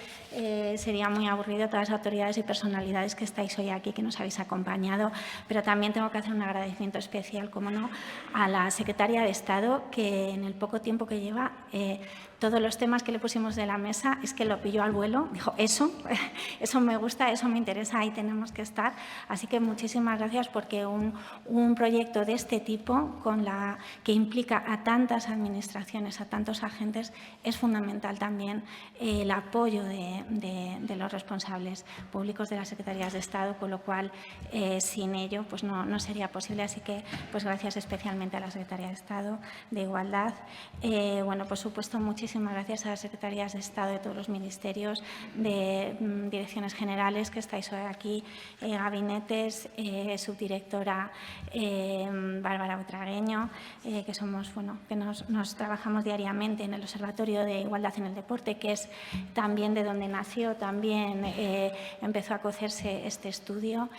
Speaker 7: sería muy aburrido todas las autoridades y personalidades que estáis hoy aquí, que nos habéis acompañado, pero también tengo que hacer un agradecimiento especial, como no, a la Secretaria de Estado, que en el poco tiempo que lleva, todos los temas que le pusimos de la mesa es que lo pilló al vuelo, dijo, eso me gusta, eso me interesa, ahí tenemos que estar. Así que muchísimas gracias, porque un proyecto de este tipo, que implica a tantas administraciones, a tantos agentes, es fundamental también el apoyo de los responsables públicos de las Secretarías de Estado, con lo cual sin ello pues no sería posible. Así que pues gracias especialmente a la Secretaría de Estado de Igualdad. Bueno, por supuesto, muchísimas gracias a las Secretarías de Estado de todos los ministerios, de direcciones generales que estáis hoy aquí, gabinetes, subdirectora Bárbara Butragueño, que somos, bueno, que nos trabajamos diariamente en el Observatorio de Igualdad en el Deporte, que es también de donde nació, también empezó a cocerse este estudio.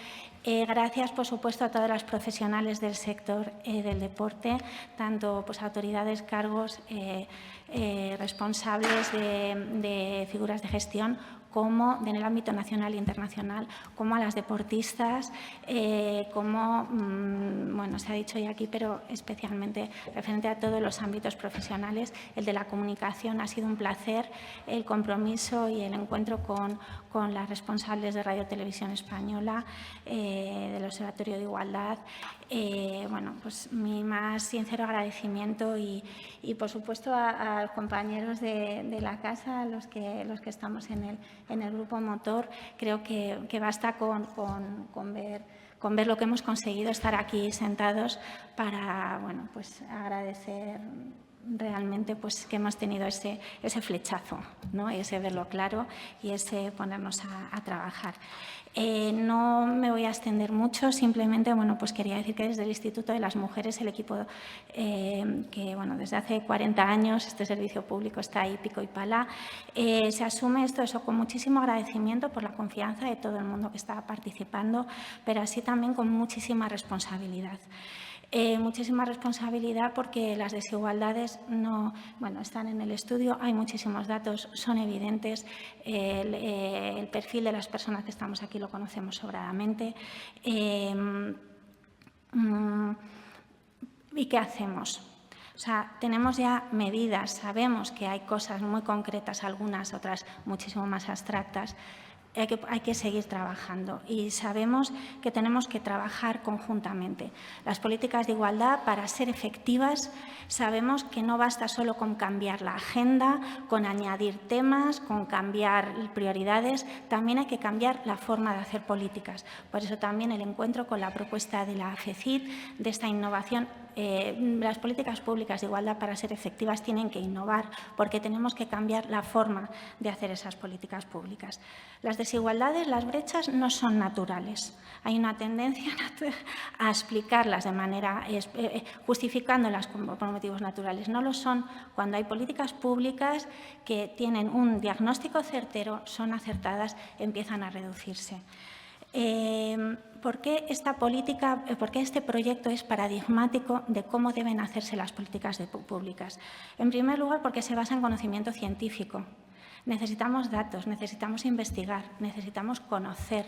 Speaker 7: Gracias, por supuesto, a todas las profesionales del sector del deporte, tanto pues, autoridades, cargos, responsables de figuras de gestión, como en el ámbito nacional e internacional, como a las deportistas, como, bueno, se ha dicho ya aquí, pero especialmente referente a todos los ámbitos profesionales. El de la comunicación ha sido un placer, el compromiso y el encuentro con las responsables de Radio Televisión Española, del Observatorio de Igualdad. Bueno, pues mi más sincero agradecimiento y por supuesto, a los compañeros de la casa, los que estamos en el grupo motor. Creo que basta con ver lo que hemos conseguido, estar aquí sentados para, bueno, pues agradecer realmente pues, que hemos tenido ese flechazo, ¿no? Ese verlo claro y ese ponernos a trabajar. No me voy a extender mucho, simplemente bueno, pues quería decir que desde el Instituto de las Mujeres, el equipo que bueno, desde hace 40 años este servicio público está ahí pico y pala, se asume eso con muchísimo agradecimiento por la confianza de todo el mundo que está participando, pero así también con muchísima responsabilidad. Muchísima responsabilidad porque las desigualdades están en el estudio, hay muchísimos datos, son evidentes, el perfil de las personas que estamos aquí lo conocemos sobradamente. ¿Y qué hacemos? O sea, tenemos ya medidas, sabemos que hay cosas muy concretas, algunas, otras muchísimo más abstractas. Hay que seguir trabajando y sabemos que tenemos que trabajar conjuntamente. Las políticas de igualdad, para ser efectivas, sabemos que no basta solo con cambiar la agenda, con añadir temas, con cambiar prioridades, también hay que cambiar la forma de hacer políticas. Por eso también el encuentro con la propuesta de la FECID, de esta innovación. Las políticas públicas de igualdad, para ser efectivas, tienen que innovar porque tenemos que cambiar la forma de hacer esas políticas públicas. Las desigualdades, las brechas, no son naturales. Hay una tendencia a explicarlas de manera, justificándolas por motivos naturales. No lo son cuando hay políticas públicas que tienen un diagnóstico certero, son acertadas, empiezan a reducirse. ¿Por qué este proyecto es paradigmático de cómo deben hacerse las políticas públicas? En primer lugar, porque se basa en conocimiento científico. Necesitamos datos, necesitamos investigar, necesitamos conocer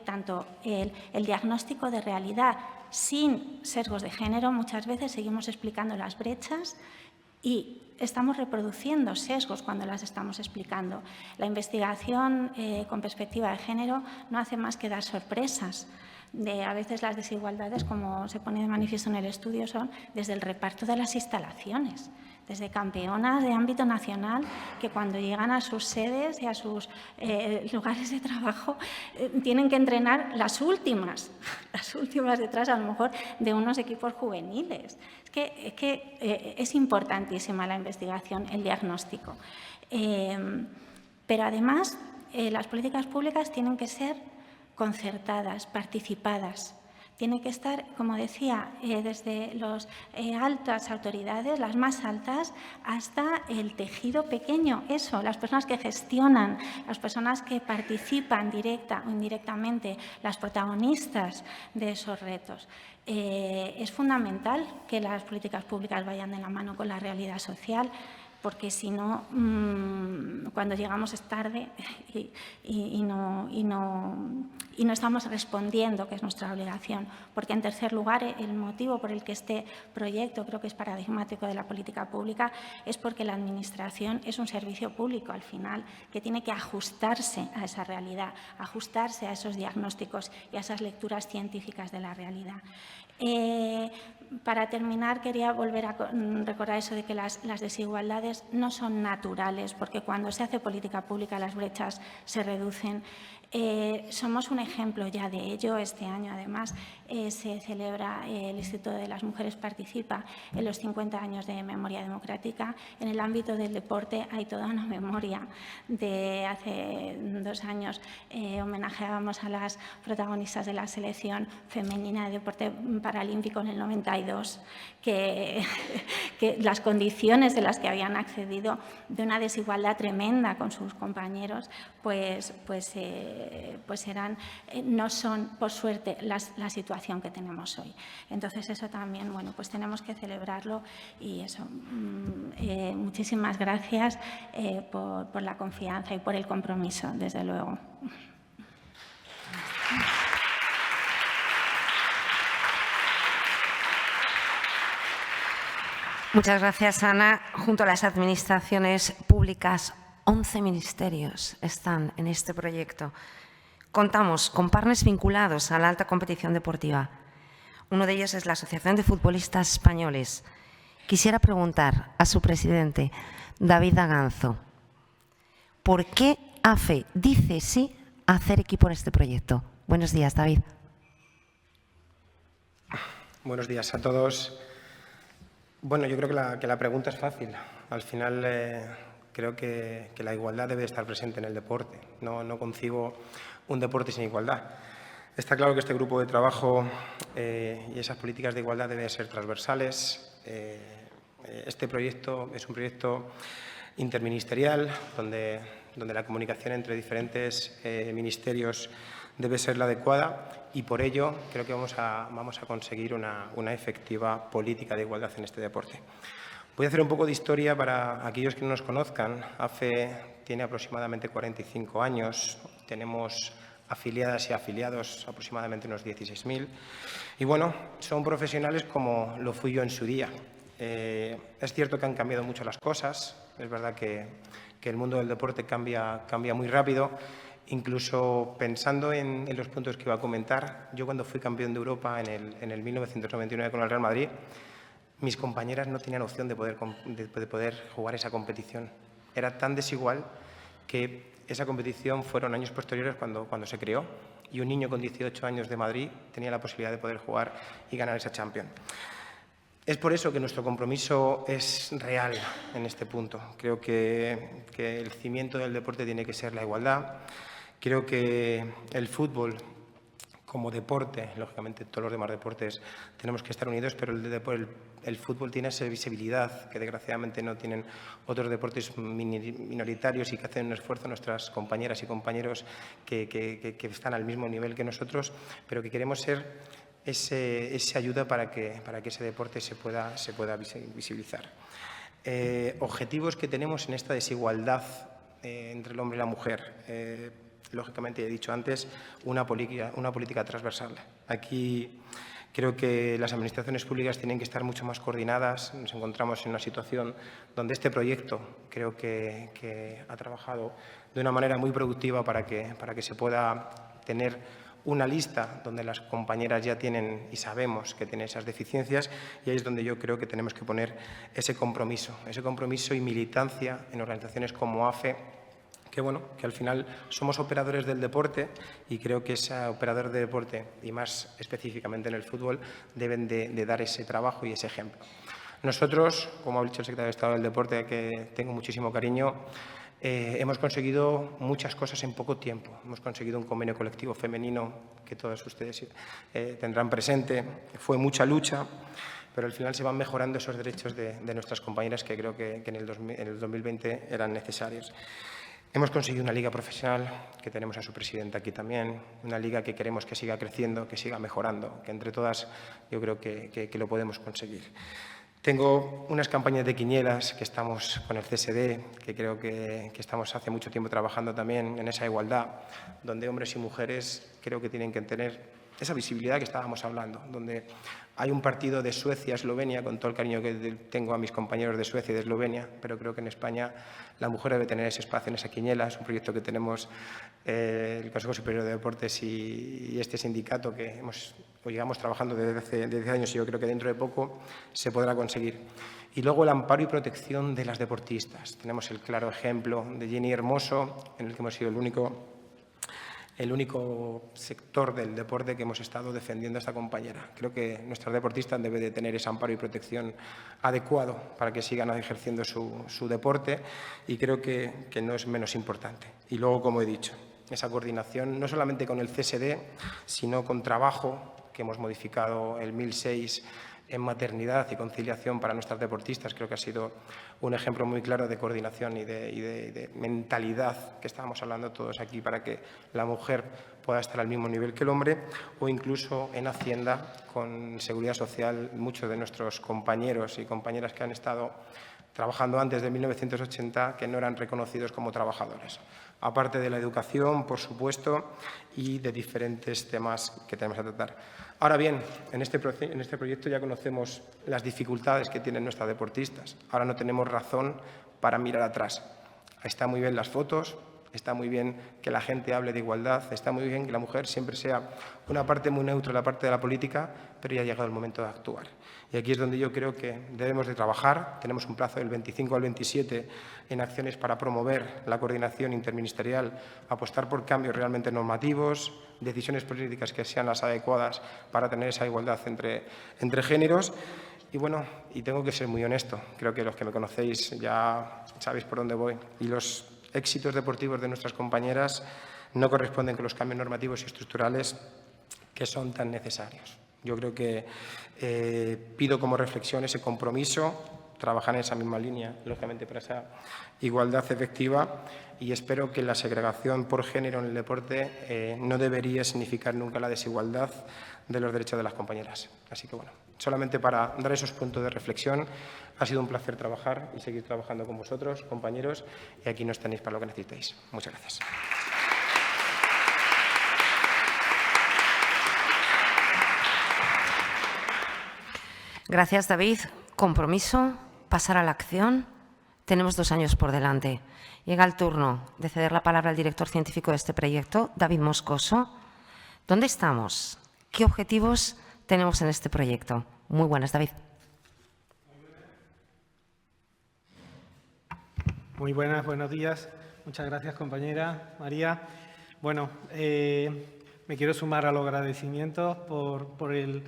Speaker 7: tanto el diagnóstico de realidad sin sesgos de género. Muchas veces seguimos explicando las brechas y estamos reproduciendo sesgos cuando las estamos explicando. La investigación con perspectiva de género no hace más que dar sorpresas. A veces las desigualdades, como se pone de manifiesto en el estudio, son desde el reparto de las instalaciones, desde campeonas de ámbito nacional que cuando llegan a sus sedes y a sus lugares de trabajo tienen que entrenar las últimas detrás a lo mejor de unos equipos juveniles. Es importantísima la investigación, el diagnóstico. Pero además las políticas públicas tienen que ser concertadas, participadas. Tiene que estar, como decía, desde las altas autoridades, las más altas, hasta el tejido pequeño. Eso, las personas que gestionan, las personas que participan directa o indirectamente, las protagonistas de esos retos. Es fundamental que las políticas públicas vayan de la mano con la realidad social, porque si no, cuando llegamos es tarde y no estamos respondiendo, que es nuestra obligación. Porque, en tercer lugar, el motivo por el que este proyecto creo que es paradigmático de la política pública es porque la Administración es un servicio público, al final, que tiene que ajustarse a esa realidad, ajustarse a esos diagnósticos y a esas lecturas científicas de la realidad. Para terminar, quería volver a recordar eso de que las desigualdades no son naturales, porque cuando se hace política pública las brechas se reducen. Somos un ejemplo ya de ello. Este año, además, se celebra, el Instituto de las Mujeres participa en los 50 años de Memoria Democrática. En el ámbito del deporte hay toda una memoria. De hace 2 años homenajeábamos a las protagonistas de la selección femenina de deporte paralímpico en el 92, que las condiciones de las que habían accedido, de una desigualdad tremenda con sus compañeros, pues pues no son, por suerte, la situación que tenemos hoy. Entonces, eso también, bueno, pues tenemos que celebrarlo y eso. Muchísimas gracias por la confianza y por el compromiso, desde luego.
Speaker 6: Muchas gracias, Ana. Junto a las administraciones públicas, 11 ministerios están en este proyecto. Contamos con partners vinculados a la alta competición deportiva. Uno de ellos es la Asociación de Futbolistas Españoles. Quisiera preguntar a su presidente, David Daganzo, ¿por qué AFE dice sí a hacer equipo en este proyecto? Buenos días, David.
Speaker 8: Buenos días a todos. Bueno, yo creo que la pregunta es fácil. Al final creo que la igualdad debe estar presente en el deporte. No concibo un deporte sin igualdad. Está claro que este grupo de trabajo y esas políticas de igualdad deben ser transversales. Este proyecto es un proyecto interministerial donde la comunicación entre diferentes ministerios debe ser la adecuada y por ello creo que vamos a conseguir una efectiva política de igualdad en este deporte. Voy a hacer un poco de historia para aquellos que no nos conozcan. AFE tiene aproximadamente 45 años, tenemos afiliadas y afiliados aproximadamente unos 16.000 y bueno, son profesionales como lo fui yo en su día. Es cierto que han cambiado mucho las cosas, es verdad que el mundo del deporte cambia muy rápido. Incluso pensando en los puntos que iba a comentar, yo cuando fui campeón de Europa en el 1999 con el Real Madrid, mis compañeras no tenían opción de poder jugar esa competición. Era tan desigual que esa competición fueron años posteriores cuando se creó y un niño con 18 años de Madrid tenía la posibilidad de poder jugar y ganar esa Champions. Es por eso que nuestro compromiso es real en este punto. Creo que el cimiento del deporte tiene que ser la igualdad. Creo que el fútbol como deporte, lógicamente todos los demás deportes tenemos que estar unidos, pero el fútbol tiene esa visibilidad que desgraciadamente no tienen otros deportes minoritarios y que hacen un esfuerzo nuestras compañeras y compañeros que están al mismo nivel que nosotros, pero que queremos ser esa ayuda para que ese deporte se pueda visibilizar. Objetivos que tenemos en esta desigualdad entre el hombre y la mujer. Lógicamente, he dicho antes, una política transversal. Aquí creo que las administraciones públicas tienen que estar mucho más coordinadas. Nos encontramos en una situación donde este proyecto creo que ha trabajado de una manera muy productiva para que se pueda tener una lista donde las compañeras ya tienen y sabemos que tienen esas deficiencias y ahí es donde yo creo que tenemos que poner ese compromiso y militancia en organizaciones como AFE, que al final somos operadores del deporte y creo que ese operador de deporte, y más específicamente en el fútbol, deben de dar ese trabajo y ese ejemplo. Nosotros, como ha dicho el secretario de Estado del Deporte, a que tengo muchísimo cariño, hemos conseguido muchas cosas en poco tiempo. Hemos conseguido un convenio colectivo femenino que todos ustedes tendrán presente. Fue mucha lucha, pero al final se van mejorando esos derechos de nuestras compañeras que creo que en el 2020 eran necesarios. Hemos conseguido una liga profesional, que tenemos a su presidenta aquí también, una liga que queremos que siga creciendo, que siga mejorando, que entre todas yo creo que lo podemos conseguir. Tengo unas campañas de quinielas que estamos con el CSD, que creo que estamos hace mucho tiempo trabajando también en esa igualdad, donde hombres y mujeres creo que tienen que tener esa visibilidad que estábamos hablando, donde hay un partido de Suecia-Eslovenia, con todo el cariño que tengo a mis compañeros de Suecia y de Eslovenia, pero creo que en España la mujer debe tener ese espacio en esa quiniela. Es un proyecto que tenemos el Consejo Superior de Deportes y este sindicato que llevamos trabajando desde hace 10 años y yo creo que dentro de poco se podrá conseguir. Y luego el amparo y protección de las deportistas. Tenemos el claro ejemplo de Jenny Hermoso, en el que hemos sido el único sector del deporte que hemos estado defendiendo a esta compañera. Creo que nuestra deportista debe de tener ese amparo y protección adecuado para que sigan ejerciendo su deporte y creo que no es menos importante. Y luego, como he dicho, esa coordinación no solamente con el CSD, sino con trabajo, que hemos modificado el 1006 en maternidad y conciliación para nuestras deportistas. Creo que ha sido un ejemplo muy claro de coordinación y de mentalidad que estábamos hablando todos aquí para que la mujer pueda estar al mismo nivel que el hombre, o incluso en Hacienda, con Seguridad Social, muchos de nuestros compañeros y compañeras que han estado trabajando antes de 1980 que no eran reconocidos como trabajadores. Aparte de la educación, por supuesto, y de diferentes temas que tenemos que tratar. Ahora bien, en este proyecto ya conocemos las dificultades que tienen nuestras deportistas. Ahora no tenemos razón para mirar atrás. Está muy bien las fotos, está muy bien que la gente hable de igualdad, está muy bien que la mujer siempre sea una parte muy neutra en la parte de la política, pero ya ha llegado el momento de actuar. Y aquí es donde yo creo que debemos de trabajar. Tenemos un plazo del 25 al 27 en acciones para promover la coordinación interministerial, apostar por cambios realmente normativos, decisiones políticas que sean las adecuadas para tener esa igualdad entre géneros. Y bueno, y tengo que ser muy honesto, creo que los que me conocéis ya sabéis por dónde voy. Y los éxitos deportivos de nuestras compañeras no corresponden con los cambios normativos y estructurales que son tan necesarios. Yo creo que pido como reflexión ese compromiso, trabajar en esa misma línea, lógicamente, para esa igualdad efectiva, y espero que la segregación por género en el deporte no debería significar nunca la desigualdad de los derechos de las compañeras. Así que, bueno, solamente para dar esos puntos de reflexión, ha sido un placer trabajar y seguir trabajando con vosotros, compañeros, y aquí nos tenéis para lo que necesitéis. Muchas gracias.
Speaker 6: Gracias, David. Compromiso, pasar a la acción. Tenemos 2 años por delante. Llega el turno de ceder la palabra al director científico de este proyecto, David Moscoso. ¿Dónde estamos? ¿Qué objetivos tenemos en este proyecto? Muy buenas, David.
Speaker 9: Muy buenas, buenos días. Muchas gracias, compañera María. Bueno, me quiero sumar a los agradecimientos por el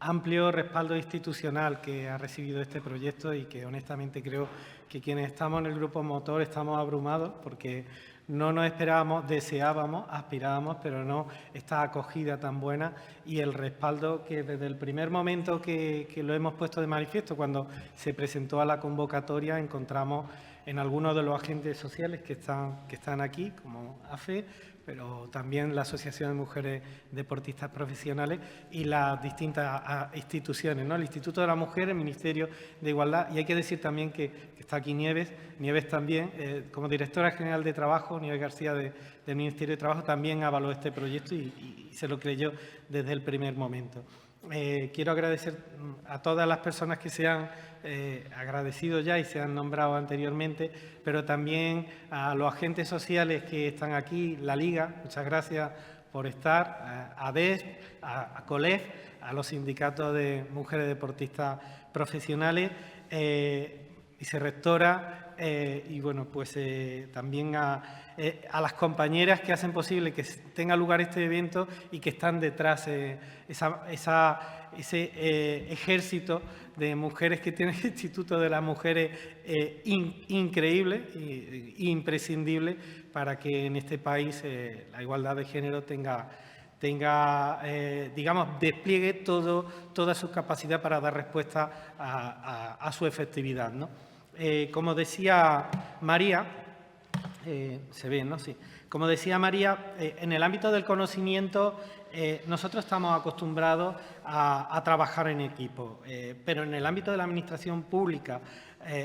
Speaker 9: amplio respaldo institucional que ha recibido este proyecto, y que honestamente creo que quienes estamos en el grupo motor estamos abrumados porque no nos esperábamos, deseábamos, aspirábamos, pero no esta acogida tan buena y el respaldo que desde el primer momento que lo hemos puesto de manifiesto, cuando se presentó a la convocatoria, encontramos en algunos de los agentes sociales que están aquí, como AFE, pero también la Asociación de Mujeres Deportistas Profesionales y las distintas instituciones, ¿no? El Instituto de la Mujer, el Ministerio de Igualdad, y hay que decir también que está aquí Nieves también, como directora general de Trabajo, Nieves García del Ministerio de Trabajo, también avaló este proyecto y se lo creyó desde el primer momento. Quiero agradecer a todas las personas que se han agradecido ya y se han nombrado anteriormente, pero también a los agentes sociales que están aquí, la Liga, muchas gracias por estar, a DES, a COLEF, a los sindicatos de mujeres deportistas profesionales, vicerrectora, y bueno, pues también a las compañeras que hacen posible que tenga lugar este evento y que están detrás, ese ejército de mujeres que tiene el Instituto de las Mujeres, increíble e imprescindible para que en este país la igualdad de género tenga digamos, despliegue toda su capacidad para dar respuesta a su efectividad, ¿no? Como decía María, se ve, ¿no? Sí. Como decía María, en el ámbito del conocimiento nosotros estamos acostumbrados a trabajar en equipo, pero en el ámbito de la administración pública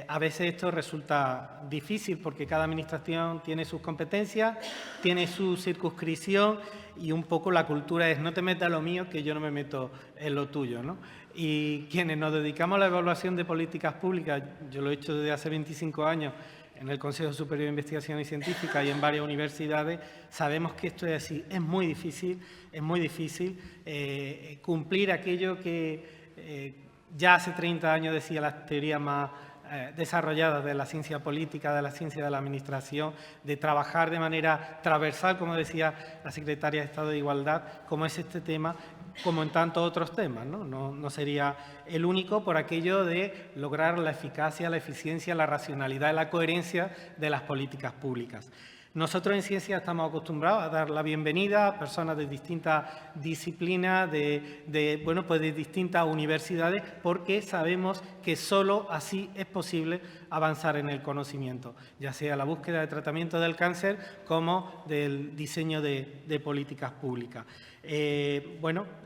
Speaker 9: a veces esto resulta difícil porque cada administración tiene sus competencias, tiene su circunscripción y un poco la cultura es no te metas en lo mío que yo no me meto en lo tuyo, ¿no? Y quienes nos dedicamos a la evaluación de políticas públicas, yo lo he hecho desde hace 25 años en el Consejo Superior de Investigación y Científica y en varias universidades, sabemos que esto es así, es muy difícil cumplir aquello que ya hace 30 años decía las teorías más desarrolladas de la ciencia política, de la ciencia de la administración, de trabajar de manera transversal, como decía la Secretaria de Estado de Igualdad, como es este tema, como en tantos otros temas, ¿no? No sería el único por aquello de lograr la eficacia, la eficiencia, la racionalidad y la coherencia de las políticas públicas. Nosotros en ciencia estamos acostumbrados a dar la bienvenida a personas de distintas disciplinas, de distintas universidades, porque sabemos que solo así es posible avanzar en el conocimiento, ya sea la búsqueda de tratamiento del cáncer como del diseño de políticas públicas.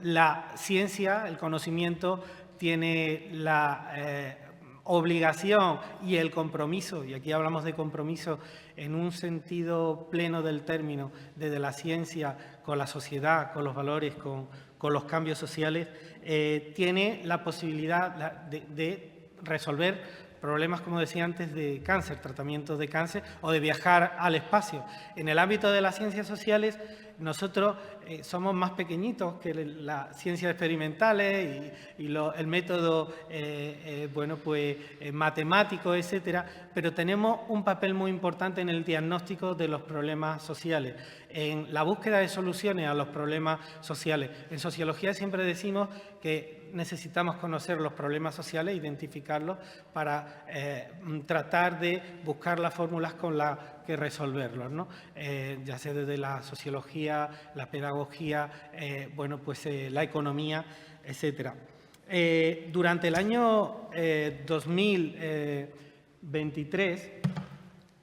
Speaker 9: La ciencia, el conocimiento, tiene la obligación y el compromiso, y aquí hablamos de compromiso en un sentido pleno del término, desde la ciencia con la sociedad, con los valores, con los cambios sociales, tiene la posibilidad de resolver problemas, como decía antes, de cáncer, tratamientos de cáncer o de viajar al espacio. En el ámbito de las ciencias sociales, nosotros somos más pequeñitos que las ciencias experimentales y el método matemático, etcétera, pero tenemos un papel muy importante en el diagnóstico de los problemas sociales, en la búsqueda de soluciones a los problemas sociales. En sociología siempre decimos que necesitamos conocer los problemas sociales, identificarlos para tratar de buscar las fórmulas con las que resolverlos, ¿no? Ya sea desde la sociología, la pedagogía, la economía, etcétera. Durante el año 2023,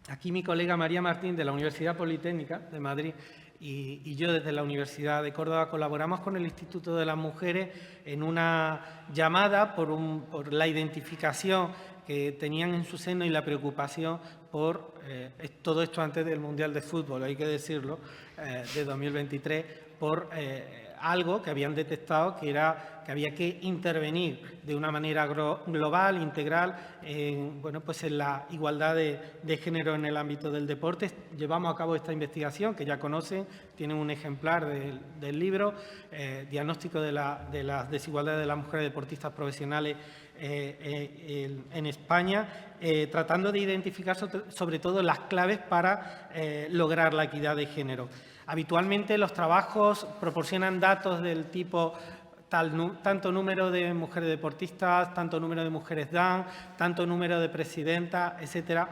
Speaker 9: aquí mi colega María Martín, de la Universidad Politécnica de Madrid, y yo desde la Universidad de Córdoba colaboramos con el Instituto de las Mujeres en una llamada por la identificación que tenían en su seno y la preocupación por todo esto antes del Mundial de Fútbol, hay que decirlo, de 2023, por algo que habían detectado, que era que había que intervenir de una manera global, integral, en la igualdad de género en el ámbito del deporte. Llevamos a cabo esta investigación, que ya conocen, tienen un ejemplar del libro, Diagnóstico de las desigualdades de las mujeres deportistas profesionales en España, tratando de identificar sobre todo las claves para lograr la equidad de género. Habitualmente los trabajos proporcionan datos del tipo tanto número de mujeres deportistas, tanto número de mujeres DAN, tanto número de presidentas, etcétera.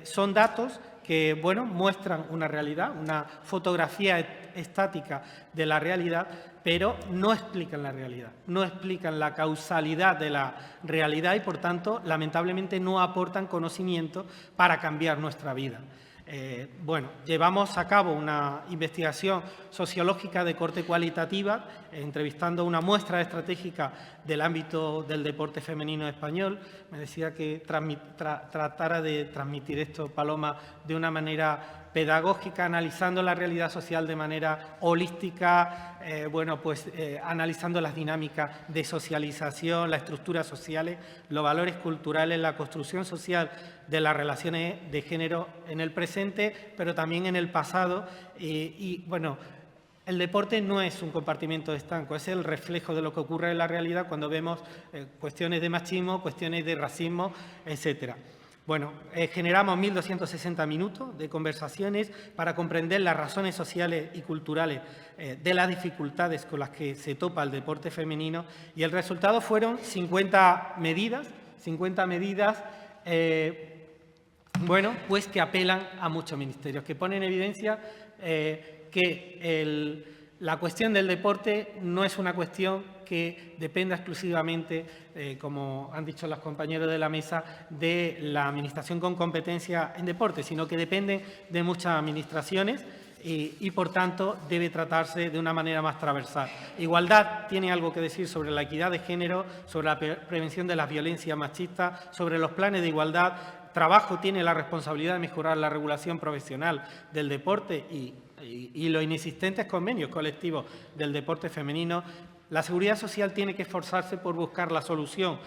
Speaker 9: Son datos que muestran una realidad, una fotografía estática de la realidad, pero no explican la realidad, no explican la causalidad de la realidad y, por tanto, lamentablemente no aportan conocimiento para cambiar nuestra vida. Llevamos a cabo una investigación sociológica de corte cualitativa, entrevistando una muestra estratégica del ámbito del deporte femenino español. Me decía que tratara de transmitir esto, Paloma, de una manera pedagógica, analizando la realidad social de manera holística, analizando las dinámicas de socialización, las estructuras sociales, los valores culturales, la construcción social de las relaciones de género en el presente, pero también en el pasado. El deporte no es un compartimento estanco, es el reflejo de lo que ocurre en la realidad cuando vemos cuestiones de machismo, cuestiones de racismo, etcétera. Generamos 1.260 minutos de conversaciones para comprender las razones sociales y culturales de las dificultades con las que se topa el deporte femenino, y el resultado fueron 50 medidas que apelan a muchos ministerios, que ponen en evidencia que la cuestión del deporte no es una cuestión que dependa exclusivamente, como han dicho los compañeros de la mesa, de la administración con competencia en deporte, sino que depende de muchas administraciones y, por tanto, debe tratarse de una manera más transversal. Igualdad tiene algo que decir sobre la equidad de género, sobre la prevención de las violencias machistas, sobre los planes de igualdad. Trabajo tiene la responsabilidad de mejorar la regulación profesional del deporte y los inexistentes convenios colectivos del deporte femenino. La Seguridad Social tiene que esforzarse por buscar la solución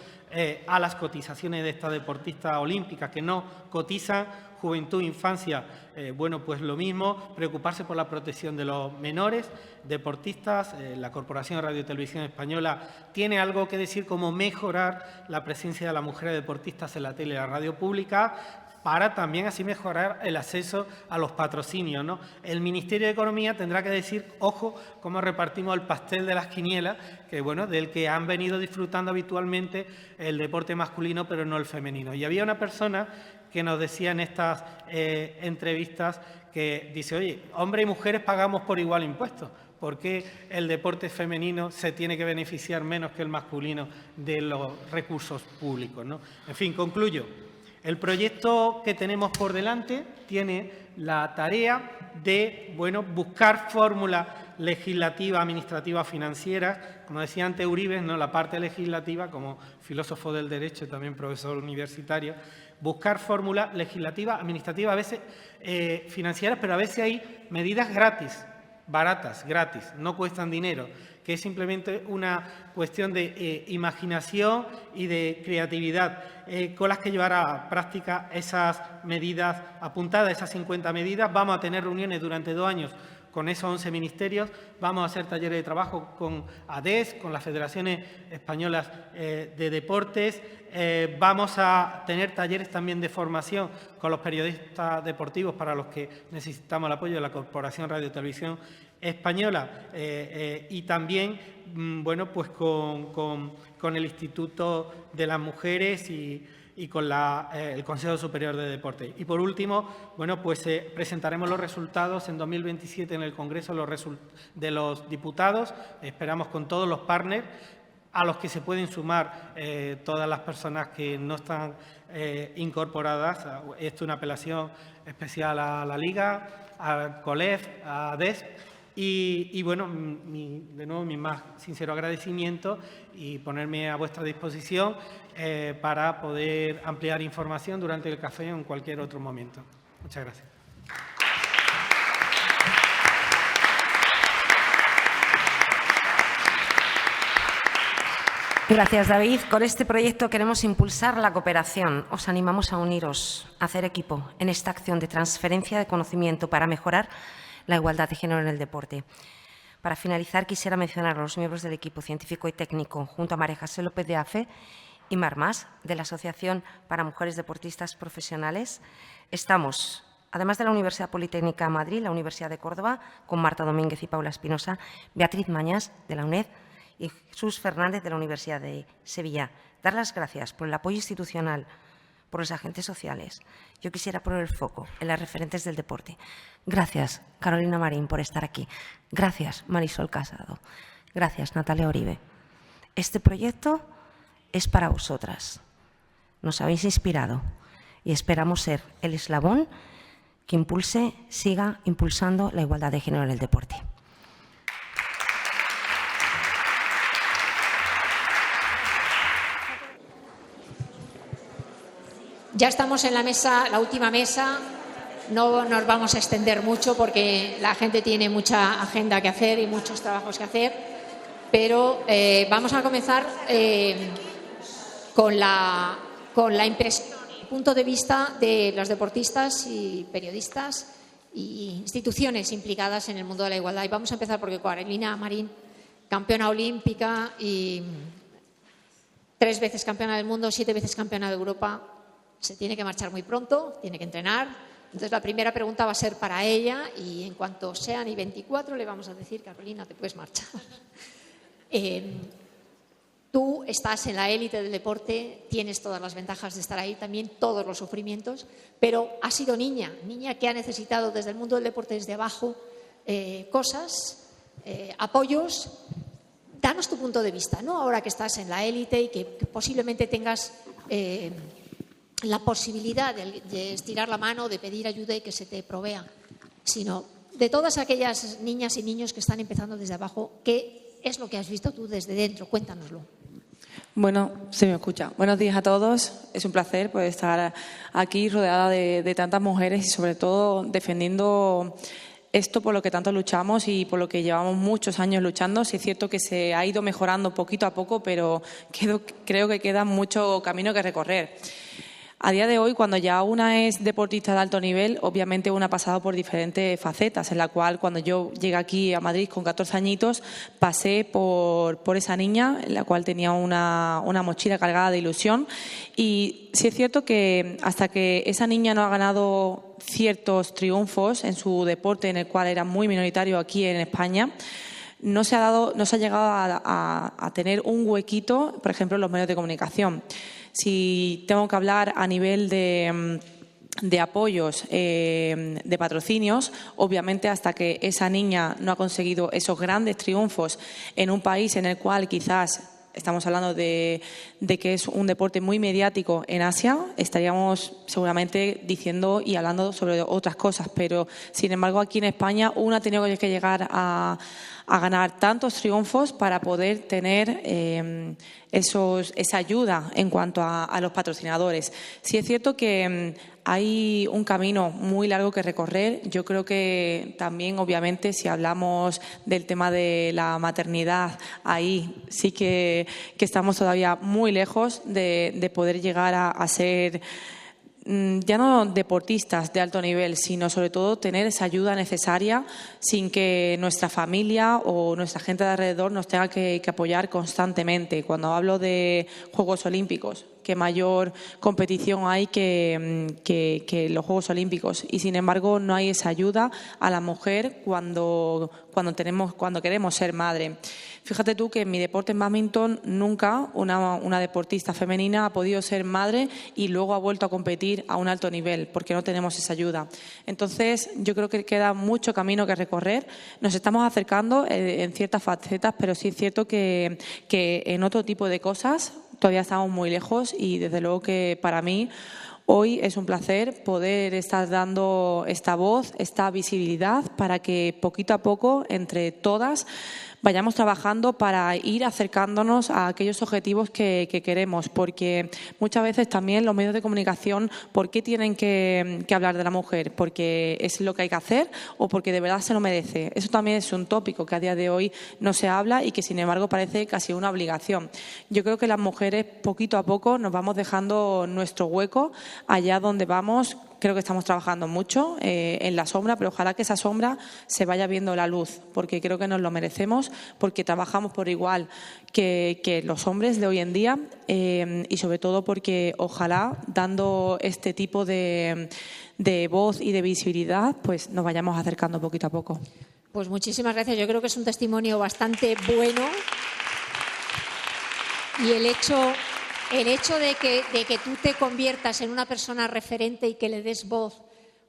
Speaker 9: a las cotizaciones de estas deportistas olímpicas que no cotizan. Juventud, infancia, lo mismo. Preocuparse por la protección de los menores deportistas. La Corporación de Radio y Televisión Española tiene algo que decir, como mejorar la presencia de las mujeres deportistas en la tele y la radio pública. para también así mejorar el acceso a los patrocinios, ¿no? El Ministerio de Economía tendrá que decir, ojo, cómo repartimos el pastel de las quinielas, que bueno, del que han venido disfrutando habitualmente el deporte masculino, pero no el femenino. Y había una persona que nos decía en estas entrevistas que dice, oye, hombres y mujeres pagamos por igual impuestos. ¿Por qué el deporte femenino se tiene que beneficiar menos que el masculino de los recursos públicos, ¿no? En fin, concluyo. El proyecto que tenemos por delante tiene la tarea de, bueno, buscar fórmulas legislativas, administrativas, financieras, como decía antes Uribe, ¿no? La parte legislativa, como filósofo del derecho, también profesor universitario, buscar fórmulas legislativas, administrativas, a veces financieras, pero a veces hay medidas gratis, baratas, gratis, no cuestan dinero, que es simplemente una cuestión de imaginación y de creatividad, con las que llevar a práctica esas medidas apuntadas, esas 50 medidas. Vamos a tener reuniones durante 2 años con esos 11 ministerios, vamos a hacer talleres de trabajo con ADES, con las federaciones españolas de deportes, vamos a tener talleres también de formación con los periodistas deportivos para los que necesitamos el apoyo de la Corporación Radio y Televisión Española y también, bueno, pues con el Instituto de las Mujeres y con el Consejo Superior de Deporte. Y por último, bueno, pues presentaremos los resultados en 2027 en el Congreso de los Diputados. Esperamos con todos los partners, a los que se pueden sumar todas las personas que no están incorporadas. Esto es una apelación especial a la Liga, al COLEF, a ADES. Y bueno, de nuevo mi más sincero agradecimiento y ponerme a vuestra disposición para poder ampliar información durante el café o en cualquier otro momento. Muchas gracias.
Speaker 6: Gracias, David. Con este proyecto queremos impulsar la cooperación. Os animamos a uniros, a hacer equipo en esta acción de transferencia de conocimiento para mejorar la igualdad de género en el deporte. Para finalizar, quisiera mencionar a los miembros del equipo científico y técnico, junto a María José López de AFE y Mar Mas, de la Asociación para Mujeres Deportistas Profesionales. Estamos, además de la Universidad Politécnica de Madrid, la Universidad de Córdoba, con Marta Domínguez y Paula Espinosa, Beatriz Mañas, de la UNED, y Jesús Fernández, de la Universidad de Sevilla. Dar las gracias por el apoyo institucional, por los agentes sociales. Yo quisiera poner el foco en las referentes del deporte. Gracias, Carolina Marín, por estar aquí. Gracias, Marisol Casado. Gracias, Natalia Uribe. Este proyecto es para vosotras. Nos habéis inspirado y esperamos ser el eslabón que siga impulsando la igualdad de género en el deporte.
Speaker 1: Ya estamos en la mesa, la última mesa. No nos vamos a extender mucho porque la gente tiene mucha agenda que hacer y muchos trabajos que hacer, pero vamos a comenzar con la impresión, el punto de vista de los deportistas y periodistas y instituciones implicadas en el mundo de la igualdad. Y vamos a empezar porque Carolina Marín, campeona olímpica y 3 veces campeona del mundo, 7 veces campeona de Europa, se tiene que marchar muy pronto, tiene que entrenar. Entonces, la primera pregunta va a ser para ella y en cuanto sean y 24 le vamos a decir, Carolina, te puedes marchar. Tú estás en la élite del deporte, tienes todas las ventajas de estar ahí, también todos los sufrimientos, pero has sido niña que ha necesitado desde el mundo del deporte, desde abajo, cosas, apoyos. Danos tu punto de vista, ¿no? Ahora que estás en la élite y que posiblemente tengas la posibilidad de estirar la mano, de pedir ayuda y que se te provea, sino de todas aquellas niñas y niños que están empezando desde abajo, ¿qué es lo que has visto tú desde dentro? Cuéntanoslo.
Speaker 10: Bueno, se me escucha. Buenos días a todos. Es un placer poder estar aquí rodeada de tantas mujeres y sobre todo defendiendo esto por lo que tanto luchamos y por lo que llevamos muchos años luchando. Sí es cierto que se ha ido mejorando poquito a poco, pero creo que queda mucho camino que recorrer. A día de hoy, cuando ya una es deportista de alto nivel, obviamente una ha pasado por diferentes facetas, en la cual cuando yo llegué aquí a Madrid con 14 añitos, pasé por esa niña, en la cual tenía una mochila cargada de ilusión. Y sí es cierto que hasta que esa niña no ha ganado ciertos triunfos en su deporte, en el cual era muy minoritario aquí en España, no se ha llegado a tener un huequito, por ejemplo, en los medios de comunicación. Si tengo que hablar a nivel de apoyos, de patrocinios, obviamente hasta que esa niña no ha conseguido esos grandes triunfos en un país en el cual quizás estamos hablando de que es un deporte muy mediático en Asia, estaríamos seguramente diciendo y hablando sobre otras cosas, pero sin embargo aquí en España uno ha tenido que llegar a ganar tantos triunfos para poder tener esa ayuda en cuanto a los patrocinadores. Sí es cierto que hay un camino muy largo que recorrer. Yo creo que también, obviamente, si hablamos del tema de la maternidad, ahí sí que estamos todavía muy lejos de poder llegar a ser ya no deportistas de alto nivel, sino sobre todo tener esa ayuda necesaria sin que nuestra familia o nuestra gente de alrededor nos tenga que apoyar constantemente. Cuando hablo de Juegos Olímpicos, qué mayor competición hay que los Juegos Olímpicos, y sin embargo no hay esa ayuda a la mujer cuando queremos ser madre. Fíjate tú que en mi deporte en bádminton nunca una deportista femenina ha podido ser madre y luego ha vuelto a competir a un alto nivel porque no tenemos esa ayuda. Entonces yo creo que queda mucho camino que recorrer. Nos estamos acercando en ciertas facetas, pero sí es cierto que en otro tipo de cosas todavía estamos muy lejos, y desde luego que para mí hoy es un placer poder estar dando esta voz, esta visibilidad, para que poquito a poco, entre todas, vayamos trabajando para ir acercándonos a aquellos objetivos que queremos, porque muchas veces también los medios de comunicación, ¿por qué tienen que hablar de la mujer? ¿Porque es lo que hay que hacer o porque de verdad se lo merece? Eso también es un tópico que a día de hoy no se habla y que sin embargo parece casi una obligación. Yo creo que las mujeres poquito a poco nos vamos dejando nuestro hueco allá donde vamos. Creo que estamos trabajando mucho en la sombra, pero ojalá que esa sombra se vaya viendo la luz, porque creo que nos lo merecemos, porque trabajamos por igual que los hombres de hoy en día, y sobre todo porque ojalá, dando este tipo de voz y de visibilidad, pues nos vayamos acercando poquito a poco.
Speaker 1: Pues muchísimas gracias. Yo creo que es un testimonio bastante bueno, y el hecho de que tú te conviertas en una persona referente y que le des voz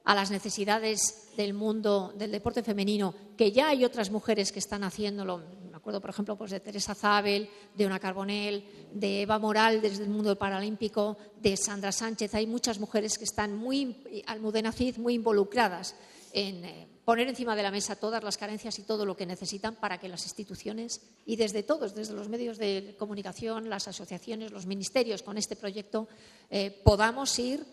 Speaker 1: a las necesidades del mundo del deporte femenino, que ya hay otras mujeres que están haciéndolo. Me acuerdo, por ejemplo, pues de Teresa Zabel, de Ona Carbonell, de Eva Moral desde el mundo paralímpico, de Sandra Sánchez. Hay muchas mujeres que están Almudena Cid, muy involucradas en poner encima de la mesa todas las carencias y todo lo que necesitan para que las instituciones, y desde todos, desde los medios de comunicación, las asociaciones, los ministerios, con este proyecto podamos ir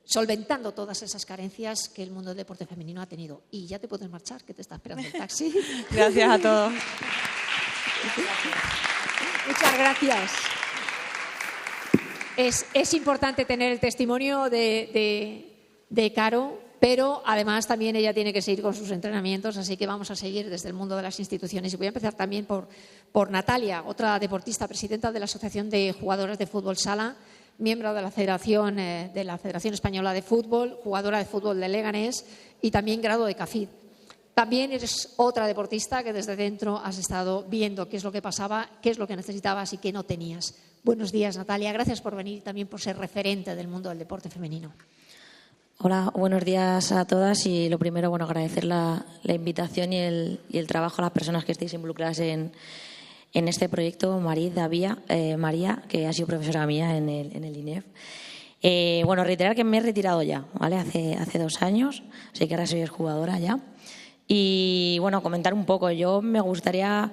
Speaker 1: solventando todas esas carencias que el mundo del deporte femenino ha tenido. Y ya te puedes marchar, que te está esperando el taxi.
Speaker 10: Gracias a todos.
Speaker 1: Muchas gracias. Es importante tener el testimonio de Caro, pero además también ella tiene que seguir con sus entrenamientos, así que vamos a seguir desde el mundo de las instituciones. Y voy a empezar también por Natalia, otra deportista, presidenta de la Asociación de Jugadoras de Fútbol Sala, miembro de la Federación Española de Fútbol, jugadora de fútbol de Leganés y también grado de CAFID. También eres otra deportista que desde dentro has estado viendo qué es lo que pasaba, qué es lo que necesitabas y qué no tenías. Buenos días, Natalia. Gracias por venir y también por ser referente del mundo del deporte femenino.
Speaker 11: Hola, buenos días a todas, y lo primero, agradecer la invitación y el trabajo a las personas que estéis involucradas en este proyecto. María, que ha sido profesora mía en el INEF. Reiterar que me he retirado ya, ¿vale? Hace 2 años, así que ahora soy jugadora ya. Y comentar un poco. Yo me gustaría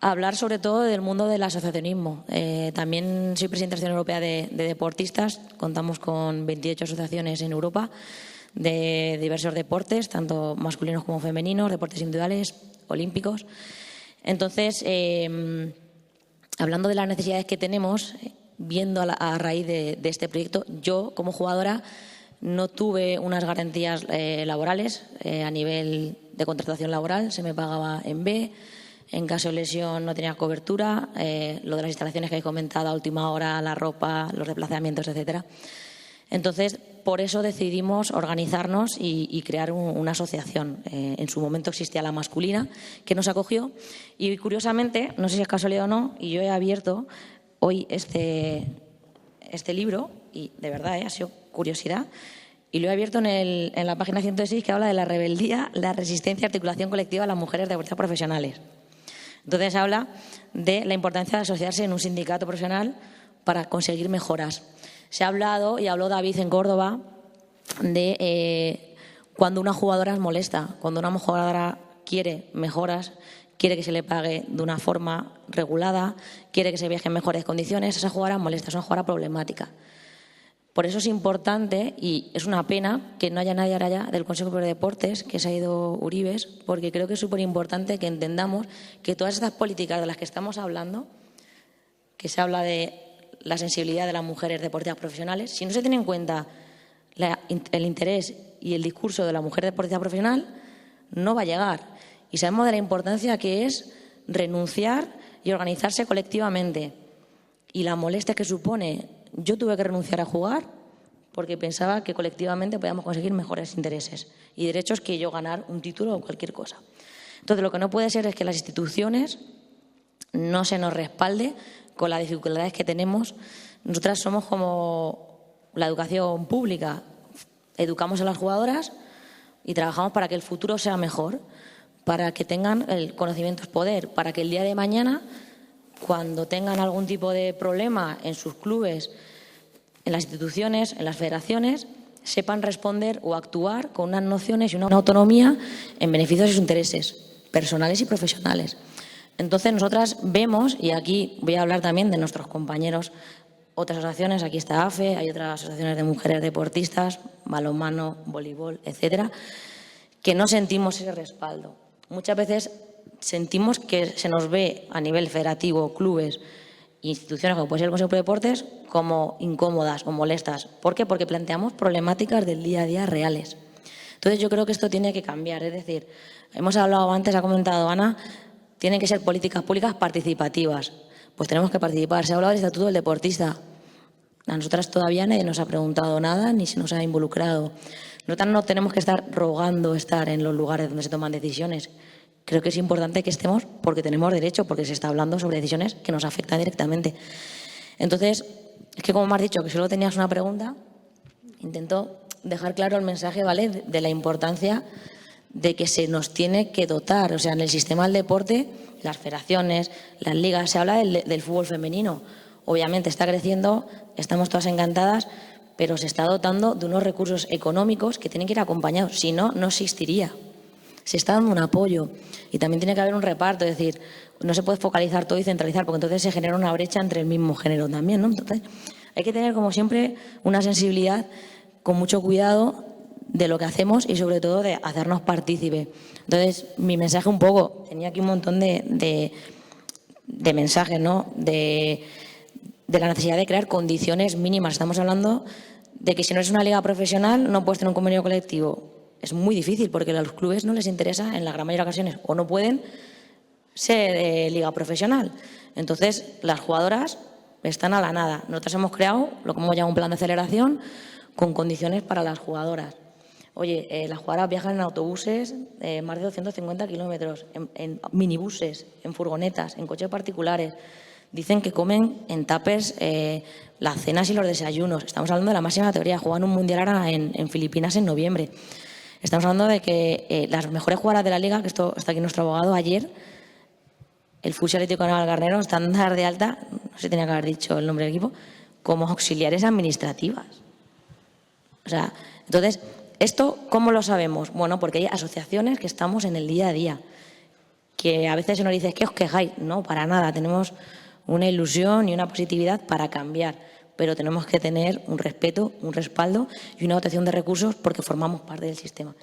Speaker 11: hablar sobre todo del mundo del asociacionismo. También soy presidenta de la Asociación Europea de Deportistas. Contamos con 28 asociaciones en Europa de diversos deportes, tanto masculinos como femeninos, deportes individuales, olímpicos. Entonces, hablando de las necesidades que tenemos, viendo a raíz de este proyecto. Yo, como jugadora, no tuve unas garantías laborales a nivel de contratación laboral, se me pagaba en B, en caso de lesión no tenía cobertura, lo de las instalaciones que he comentado a última hora, la ropa, los desplazamientos, etcétera. Entonces, por eso decidimos organizarnos y crear una asociación. En su momento existía la masculina, que nos acogió y, curiosamente, no sé si es casualidad o no, y yo he abierto hoy este libro, y de verdad ha sido curiosidad, y lo he abierto en la página 106, que habla de la rebeldía, la resistencia y articulación colectiva de las mujeres deportistas profesionales. Entonces habla de la importancia de asociarse en un sindicato profesional para conseguir mejoras. Se ha hablado, y habló David en Córdoba, de cuando una jugadora es molesta, cuando una jugadora quiere mejoras, quiere que se le pague de una forma regulada, quiere que se viaje en mejores condiciones, esa jugadora molesta, es una jugadora problemática. Por eso es importante, y es una pena que no haya nadie ahora ya del Consejo Superior de Deportes, que se ha ido Uribes, porque creo que es súper importante que entendamos que todas estas políticas de las que estamos hablando, que se habla de la sensibilidad de las mujeres deportistas profesionales, si no se tiene en cuenta el interés y el discurso de la mujer deportista profesional, no va a llegar. Y sabemos de la importancia que es renunciar y organizarse colectivamente. Y la molestia que supone. Yo tuve que renunciar a jugar porque pensaba que colectivamente podíamos conseguir mejores intereses y derechos que yo ganar un título o cualquier cosa. Entonces, lo que no puede ser es que las instituciones no se nos respalde con las dificultades que tenemos. Nosotras somos como la educación pública. Educamos a las jugadoras y trabajamos para que el futuro sea mejor, para que tengan el conocimiento es poder, para que el día de mañana, cuando tengan algún tipo de problema en sus clubes, en las instituciones, en las federaciones, sepan responder o actuar con unas nociones y una autonomía en beneficio de sus intereses personales y profesionales. Entonces, nosotras vemos, y aquí voy a hablar también de nuestros compañeros, otras asociaciones, aquí está AFE, hay otras asociaciones de mujeres deportistas, balonmano, voleibol, etcétera, que no sentimos ese respaldo. Muchas veces sentimos que se nos ve a nivel federativo, clubes, instituciones como puede ser el Consejo de Deportes, como incómodas o molestas. ¿Por qué? Porque planteamos problemáticas del día a día reales. Entonces yo creo que esto tiene que cambiar. Es decir, hemos hablado antes, ha comentado Ana, tienen que ser políticas públicas participativas. Pues tenemos que participar. Se ha hablado del Estatuto del Deportista. A nosotras todavía nadie nos ha preguntado nada ni se nos ha involucrado. Nosotras no tenemos que estar rogando estar en los lugares donde se toman decisiones. Creo que es importante que estemos porque tenemos derecho, porque se está hablando sobre decisiones que nos afectan directamente. Entonces, es que como me has dicho que solo tenías una pregunta, intento dejar claro el mensaje, ¿vale?, de la importancia de que se nos tiene que dotar. O sea, en el sistema del deporte, las federaciones, las ligas, se habla del fútbol femenino. Obviamente está creciendo, estamos todas encantadas, pero se está dotando de unos recursos económicos que tienen que ir acompañados. Si no, no existiría. Se está dando un apoyo y también tiene que haber un reparto, es decir, no se puede focalizar todo y centralizar porque entonces se genera una brecha entre el mismo género también, ¿no? Entonces hay que tener como siempre una sensibilidad con mucho cuidado de lo que hacemos y sobre todo de hacernos partícipe. Entonces mi mensaje un poco, tenía aquí un montón de mensajes, ¿no?, de la necesidad de crear condiciones mínimas. Estamos hablando de que si no eres una liga profesional no puedes tener un convenio colectivo. Es muy difícil porque a los clubes no les interesa en la gran mayoría de ocasiones o no pueden ser de liga profesional. Entonces, las jugadoras están a la nada. Nosotros hemos creado lo que hemos llamado un plan de aceleración con condiciones para las jugadoras. Oye, las jugadoras viajan en autobuses más de 250 kilómetros, en minibuses, en furgonetas, en coches particulares. Dicen que comen en tuppers las cenas y los desayunos. Estamos hablando de la máxima categoría. Juegan un mundial ahora en Filipinas en noviembre. Estamos hablando de que las mejores jugadoras de la liga, que esto está aquí nuestro abogado, ayer, el Fusi Atlético de Navalcarnero, están dar de alta, no sé si tenía que haber dicho el nombre del equipo, como auxiliares administrativas. O sea, entonces, ¿esto cómo lo sabemos? Bueno, porque hay asociaciones que estamos en el día a día, que a veces se nos dice, es que os quejáis. No, para nada, tenemos una ilusión y una positividad para cambiar. Pero tenemos que tener un respeto, un respaldo y una dotación de recursos porque formamos parte del sistema.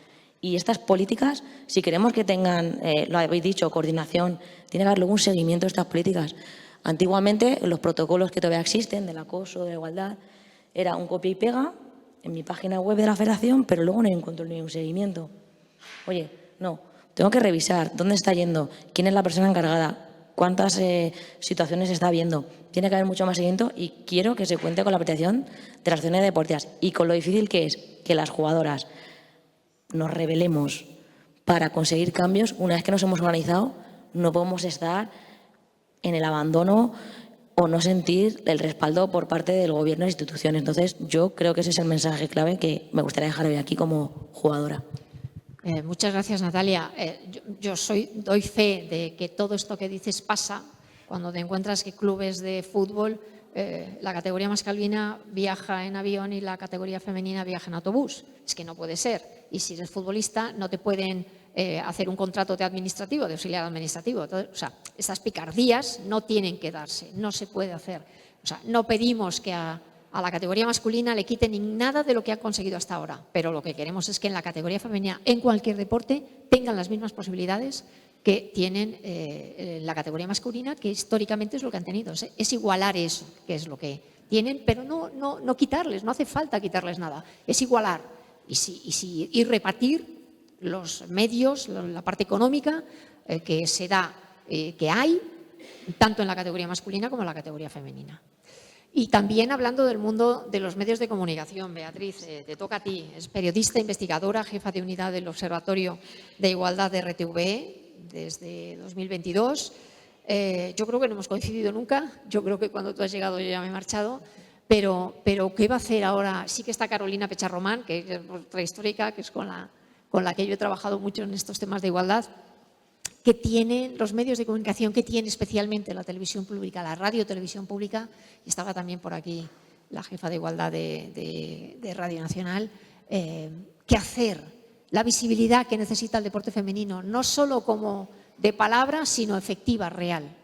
Speaker 11: Y estas políticas, si queremos que tengan, lo habéis dicho, coordinación, tiene que haber luego un seguimiento de estas políticas. Antiguamente, los protocolos que todavía existen del acoso, de la igualdad, era un copia y pega en mi página web de la federación, pero luego no hay un control ni un seguimiento. Oye, no, tengo que revisar dónde está yendo, quién es la persona encargada, cuántas situaciones está viendo. Tiene que haber mucho más seguimiento y quiero que se cuente con la protección de las acciones deportivas y con lo difícil que es que las jugadoras nos rebelemos para conseguir cambios. Una vez que nos hemos organizado, no podemos estar en el abandono o no sentir el respaldo por parte del gobierno e instituciones. Entonces, yo creo que ese es el mensaje clave que me gustaría dejar hoy aquí como jugadora.
Speaker 1: Muchas gracias, Natalia. Yo doy fe de que todo esto que dices pasa cuando te encuentras que clubes de fútbol, la categoría masculina viaja en avión y la categoría femenina viaja en autobús. Es que no puede ser. Y si eres futbolista, no te pueden hacer un contrato de administrativo, de auxiliar administrativo. Entonces, o sea, estas picardías no tienen que darse, no se puede hacer. O sea, no pedimos que a la categoría masculina le quiten nada de lo que ha conseguido hasta ahora, pero lo que queremos es que en la categoría femenina, en cualquier deporte, tengan las mismas posibilidades que tienen la categoría masculina, que históricamente es lo que han tenido. Es igualar eso, que es lo que tienen, pero no quitarles, no hace falta quitarles nada, es igualar y repartir los medios, la parte económica que se da, que hay, tanto en la categoría masculina como en la categoría femenina. Y también hablando del mundo de los medios de comunicación, Beatriz, te toca a ti. Es periodista, investigadora, jefa de unidad del Observatorio de Igualdad de RTV desde 2022. Yo creo que no hemos coincidido nunca. Yo creo que cuando tú has llegado yo ya me he marchado. Pero ¿qué va a hacer ahora? Sí que está Carolina Pecharromán, que es otra histórica, que es con la que yo he trabajado mucho en estos temas de igualdad. Que tienen los medios de comunicación, que tiene especialmente la televisión pública, la radio televisión pública, y estaba también por aquí la jefa de igualdad de Radio Nacional, qué hacer, la visibilidad que necesita el deporte femenino, no solo como de palabra, sino efectiva, real.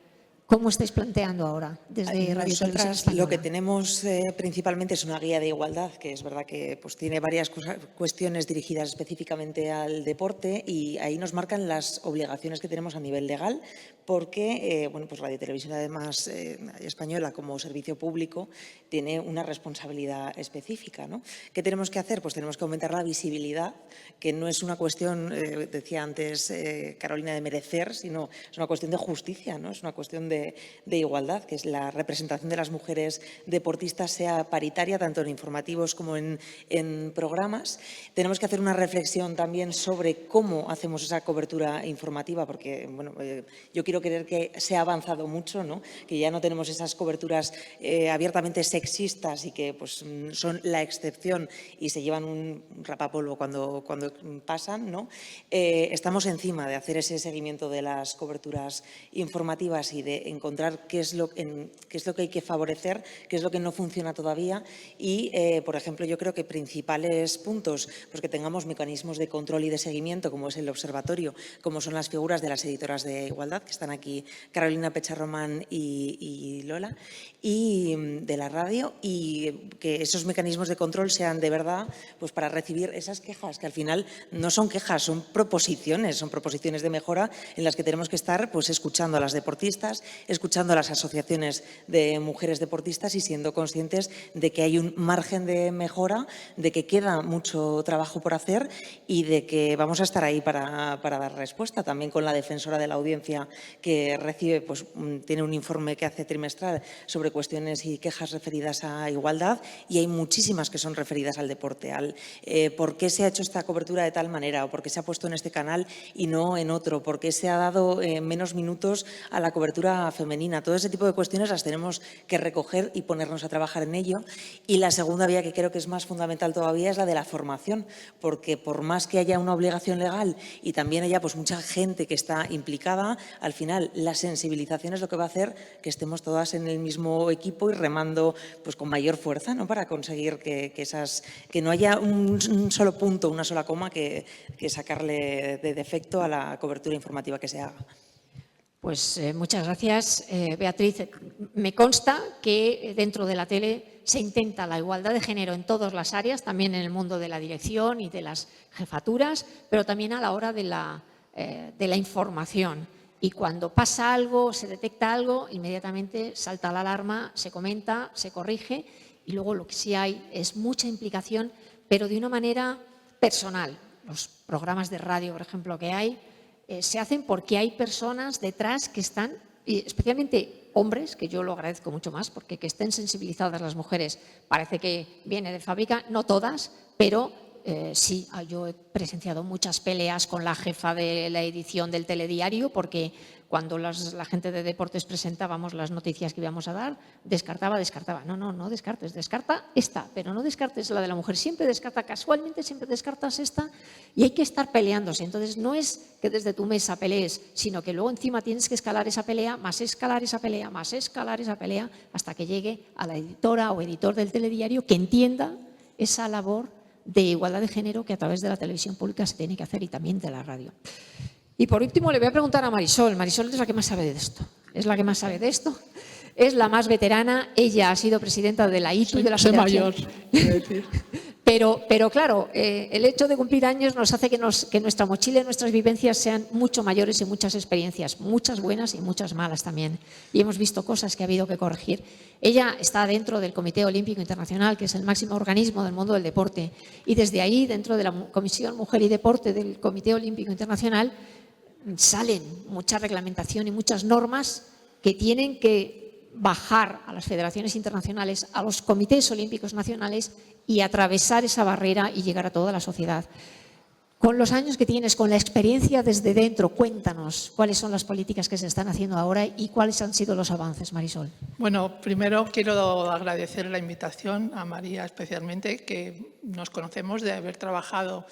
Speaker 1: ¿Cómo estáis planteando ahora desde Radio Televisión Española?
Speaker 12: Lo que tenemos principalmente es una guía de igualdad, que es verdad que pues, tiene varias cuestiones dirigidas específicamente al deporte y ahí nos marcan las obligaciones que tenemos a nivel legal, porque bueno, pues Radio Televisión además Española como servicio público tiene una responsabilidad específica, ¿no? ¿Qué tenemos que hacer? Pues tenemos que aumentar la visibilidad, que no es una cuestión, decía antes Carolina, de merecer, sino es una cuestión de justicia, ¿no? Es una cuestión de igualdad, que es la representación de las mujeres deportistas sea paritaria, tanto en informativos como en programas. Tenemos que hacer una reflexión también sobre cómo hacemos esa cobertura informativa, porque bueno, yo quiero creer que se ha avanzado mucho, ¿no? Que ya no tenemos esas coberturas abiertamente sexistas y que pues, son la excepción y se llevan un rapapolvo cuando pasan, ¿no? Estamos encima de hacer ese seguimiento de las coberturas informativas y de encontrar qué es lo que hay que favorecer, qué es lo que no funciona todavía y, por ejemplo, yo creo que principales puntos, pues que tengamos mecanismos de control y de seguimiento, como es el observatorio, como son las figuras de las editoras de igualdad, que están aquí Carolina Pecharromán y Lola, y de la radio, y que esos mecanismos de control sean de verdad pues para recibir esas quejas, que al final no son quejas, son proposiciones de mejora en las que tenemos que estar pues escuchando a las deportistas, escuchando a las asociaciones de mujeres deportistas y siendo conscientes de que hay un margen de mejora, de que queda mucho trabajo por hacer y de que vamos a estar ahí para dar respuesta. También con la defensora de la audiencia que recibe, pues tiene un informe que hace trimestral sobre cuestiones y quejas referidas a igualdad y hay muchísimas que son referidas al deporte, al por qué se ha hecho esta cobertura de tal manera o por qué se ha puesto en este canal y no en otro, por qué se ha dado menos minutos a la cobertura femenina. Todo ese tipo de cuestiones las tenemos que recoger y ponernos a trabajar en ello. Y la segunda vía, que creo que es más fundamental todavía, es la de la formación, porque por más que haya una obligación legal y también haya pues mucha gente que está implicada, al final la sensibilización es lo que va a hacer que estemos todas en el mismo equipo y remando pues con mayor fuerza, ¿no? Para conseguir que no haya un solo punto, una sola coma que sacarle de defecto a la cobertura informativa que se haga.
Speaker 1: Pues muchas gracias, Beatriz. Me consta que dentro de la tele se intenta la igualdad de género en todas las áreas, también en el mundo de la dirección y de las jefaturas, pero también a la hora de la información. Y cuando pasa algo, se detecta algo, inmediatamente salta la alarma, se comenta, se corrige y luego lo que sí hay es mucha implicación, pero de una manera personal. Los programas de radio, por ejemplo, que hay, se hacen porque hay personas detrás que están, y especialmente hombres, que yo lo agradezco mucho más, porque que estén sensibilizadas las mujeres parece que viene de fábrica, no todas, pero sí, yo he presenciado muchas peleas con la jefa de la edición del telediario, porque cuando la gente de deportes presentábamos las noticias que íbamos a dar, descartaba. No descartes, descarta esta, pero no descartes la de la mujer. Siempre descarta, casualmente siempre descartas esta y hay que estar peleándose. Entonces no es que desde tu mesa pelees, sino que luego encima tienes que escalar esa pelea, más escalar esa pelea, más escalar esa pelea, hasta que llegue a la editora o editor del telediario que entienda esa labor de igualdad de género que a través de la televisión pública se tiene que hacer y también de la radio. Y por último le voy a preguntar a Marisol. Marisol es la que más sabe de esto. Es la que más sabe de esto. Es la más veterana. Ella ha sido presidenta de la ITU y de la Federación.
Speaker 13: Soy mayor, quiero decir.
Speaker 1: Pero claro, el hecho de cumplir años nos hace que nuestra mochila y nuestras vivencias sean mucho mayores y muchas experiencias, muchas buenas y muchas malas también. Y hemos visto cosas que ha habido que corregir. Ella está dentro del Comité Olímpico Internacional, que es el máximo organismo del mundo del deporte. Y desde ahí, dentro de la Comisión Mujer y Deporte del Comité Olímpico Internacional, salen mucha reglamentación y muchas normas que tienen que bajar a las federaciones internacionales, a los comités olímpicos nacionales y atravesar esa barrera y llegar a toda la sociedad. Con los años que tienes, con la experiencia desde dentro, cuéntanos cuáles son las políticas que se están haciendo ahora y cuáles han sido los avances, Marisol.
Speaker 13: Bueno, primero quiero agradecer la invitación a María especialmente, que nos conocemos de haber trabajado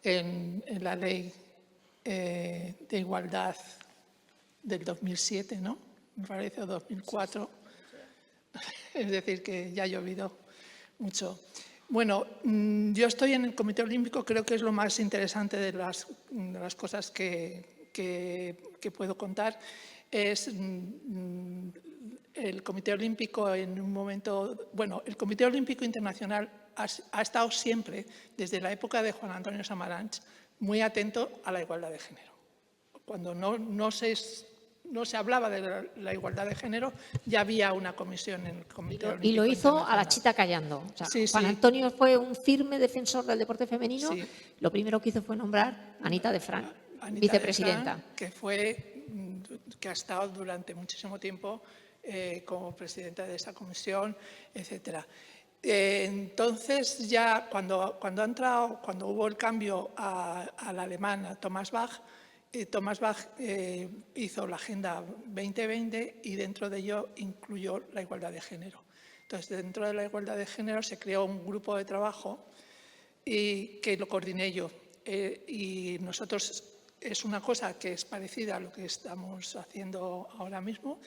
Speaker 13: en la ley de igualdad del 2007, ¿no? Me parece, o 2004. Es decir, que ya ha llovido mucho. Bueno, yo estoy en el Comité Olímpico, creo que es lo más interesante de las cosas que puedo contar. Es el Comité Olímpico en un momento... Bueno, el Comité Olímpico Internacional ha estado siempre, desde la época de Juan Antonio Samaranch, muy atento a la igualdad de género. Cuando no se hablaba de la igualdad de género, ya había una comisión en el Comité Olímpico.
Speaker 1: Y lo hizo a la chita callando. O sea,
Speaker 13: Sí,
Speaker 1: Juan
Speaker 13: sí.
Speaker 1: Antonio fue un firme defensor del deporte femenino.
Speaker 13: Sí.
Speaker 1: Lo primero que hizo fue nombrar a Anita de Fran,
Speaker 13: Anita
Speaker 1: vicepresidenta.
Speaker 13: de Fran, que ha estado durante muchísimo tiempo como presidenta de esa comisión, etcétera. Entonces, ya cuando hubo el cambio al alemán, a Thomas Bach, Thomas Bach hizo la Agenda 2020 y dentro de ello incluyó la igualdad de género. Entonces, dentro de la igualdad de género se creó un grupo de trabajo y que lo coordiné yo. Y nosotros, es una cosa que es parecida a lo que estamos haciendo ahora mismo.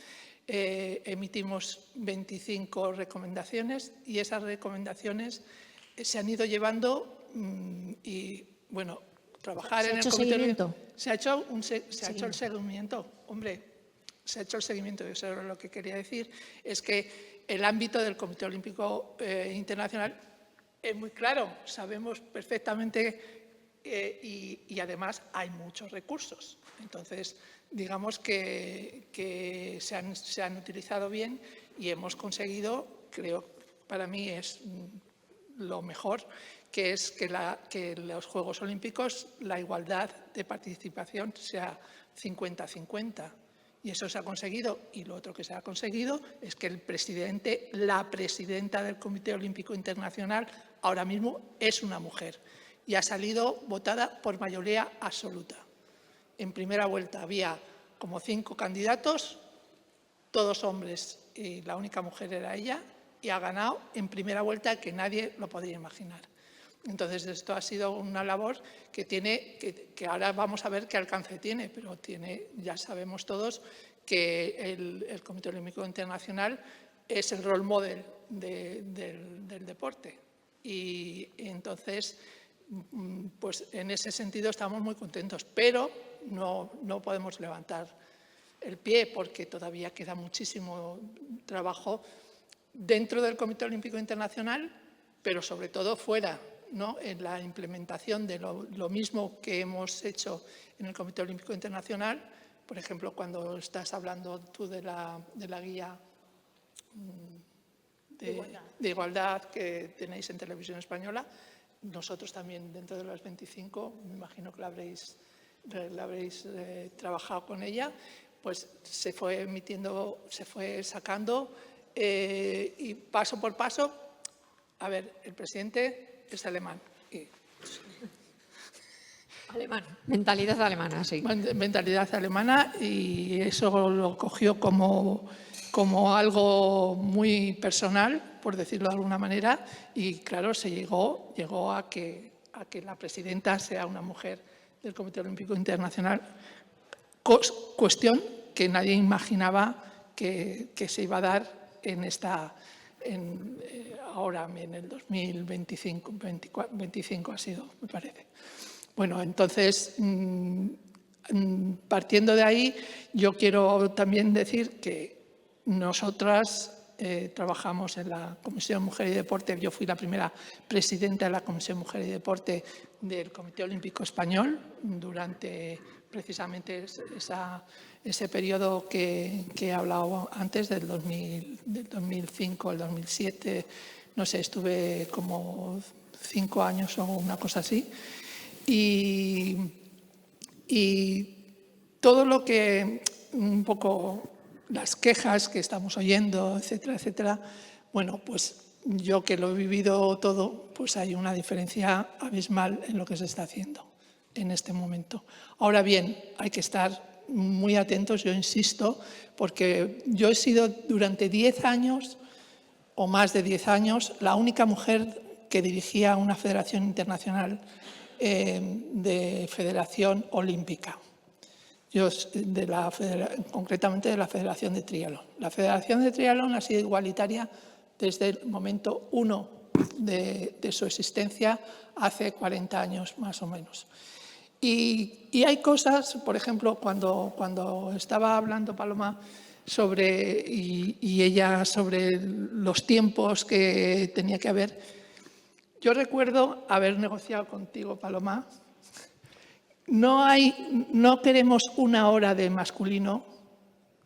Speaker 13: Emitimos 25 recomendaciones y esas recomendaciones se han ido llevando y, bueno, trabajar en el comité.
Speaker 1: ¿Seguimiento?
Speaker 13: Se ha hecho el seguimiento. Hombre, se ha hecho el seguimiento. Eso es lo que quería decir. Es que el ámbito del Comité Olímpico Internacional es muy claro. Sabemos perfectamente y además hay muchos recursos. Entonces, digamos que se han utilizado bien y hemos conseguido, creo, para mí es lo mejor, que es que los Juegos Olímpicos, la igualdad de participación sea 50-50. Y eso se ha conseguido. Y lo otro que se ha conseguido es que la presidenta del Comité Olímpico Internacional ahora mismo es una mujer y ha salido votada por mayoría absoluta. En primera vuelta había como 5 candidatos, todos hombres, y la única mujer era ella, y ha ganado en primera vuelta que nadie lo podría imaginar. Entonces, esto ha sido una labor que ahora vamos a ver qué alcance tiene, pero ya sabemos todos que el Comité Olímpico Internacional es el role model del deporte. Y entonces, pues en ese sentido estamos muy contentos, pero no podemos levantar el pie porque todavía queda muchísimo trabajo dentro del Comité Olímpico Internacional, pero sobre todo fuera, ¿no? En la implementación de lo mismo que hemos hecho en el Comité Olímpico Internacional, por ejemplo, cuando estás hablando tú de la guía de igualdad que tenéis en Televisión Española, nosotros también dentro de las 25, me imagino que la habréis trabajado con ella, pues se fue emitiendo, se fue sacando y paso por paso. A ver, el presidente es alemán.
Speaker 1: Alemán, mentalidad alemana, sí.
Speaker 13: Mentalidad alemana, y eso lo cogió como algo muy personal, por decirlo de alguna manera, y claro, se llegó a que la presidenta sea una mujer del Comité Olímpico Internacional, cuestión que nadie imaginaba que se iba a dar ahora en el 2025, 25 ha sido, me parece. Bueno, entonces, partiendo de ahí, yo quiero también decir que nosotras trabajamos en la Comisión Mujer y Deporte. Yo fui la primera presidenta de la Comisión Mujer y Deporte del Comité Olímpico Español durante precisamente ese periodo que he hablado antes, del 2005 al 2007. No sé, estuve como 5 años o una cosa así. Y todo lo que un poco las quejas que estamos oyendo, etcétera, etcétera, bueno, pues yo que lo he vivido todo, pues hay una diferencia abismal en lo que se está haciendo en este momento. Ahora bien, hay que estar muy atentos, yo insisto, porque yo he sido durante 10 años o más de 10 años la única mujer que dirigía una federación internacional de Federación Olímpica. Yo, concretamente de la Federación de Triatlón. La Federación de Triatlón ha sido igualitaria desde el momento 1 de su existencia, hace 40 años más o menos. Y hay cosas, por ejemplo, cuando estaba hablando Paloma y ella sobre los tiempos que tenía que haber, yo recuerdo haber negociado contigo, Paloma. No queremos una hora de masculino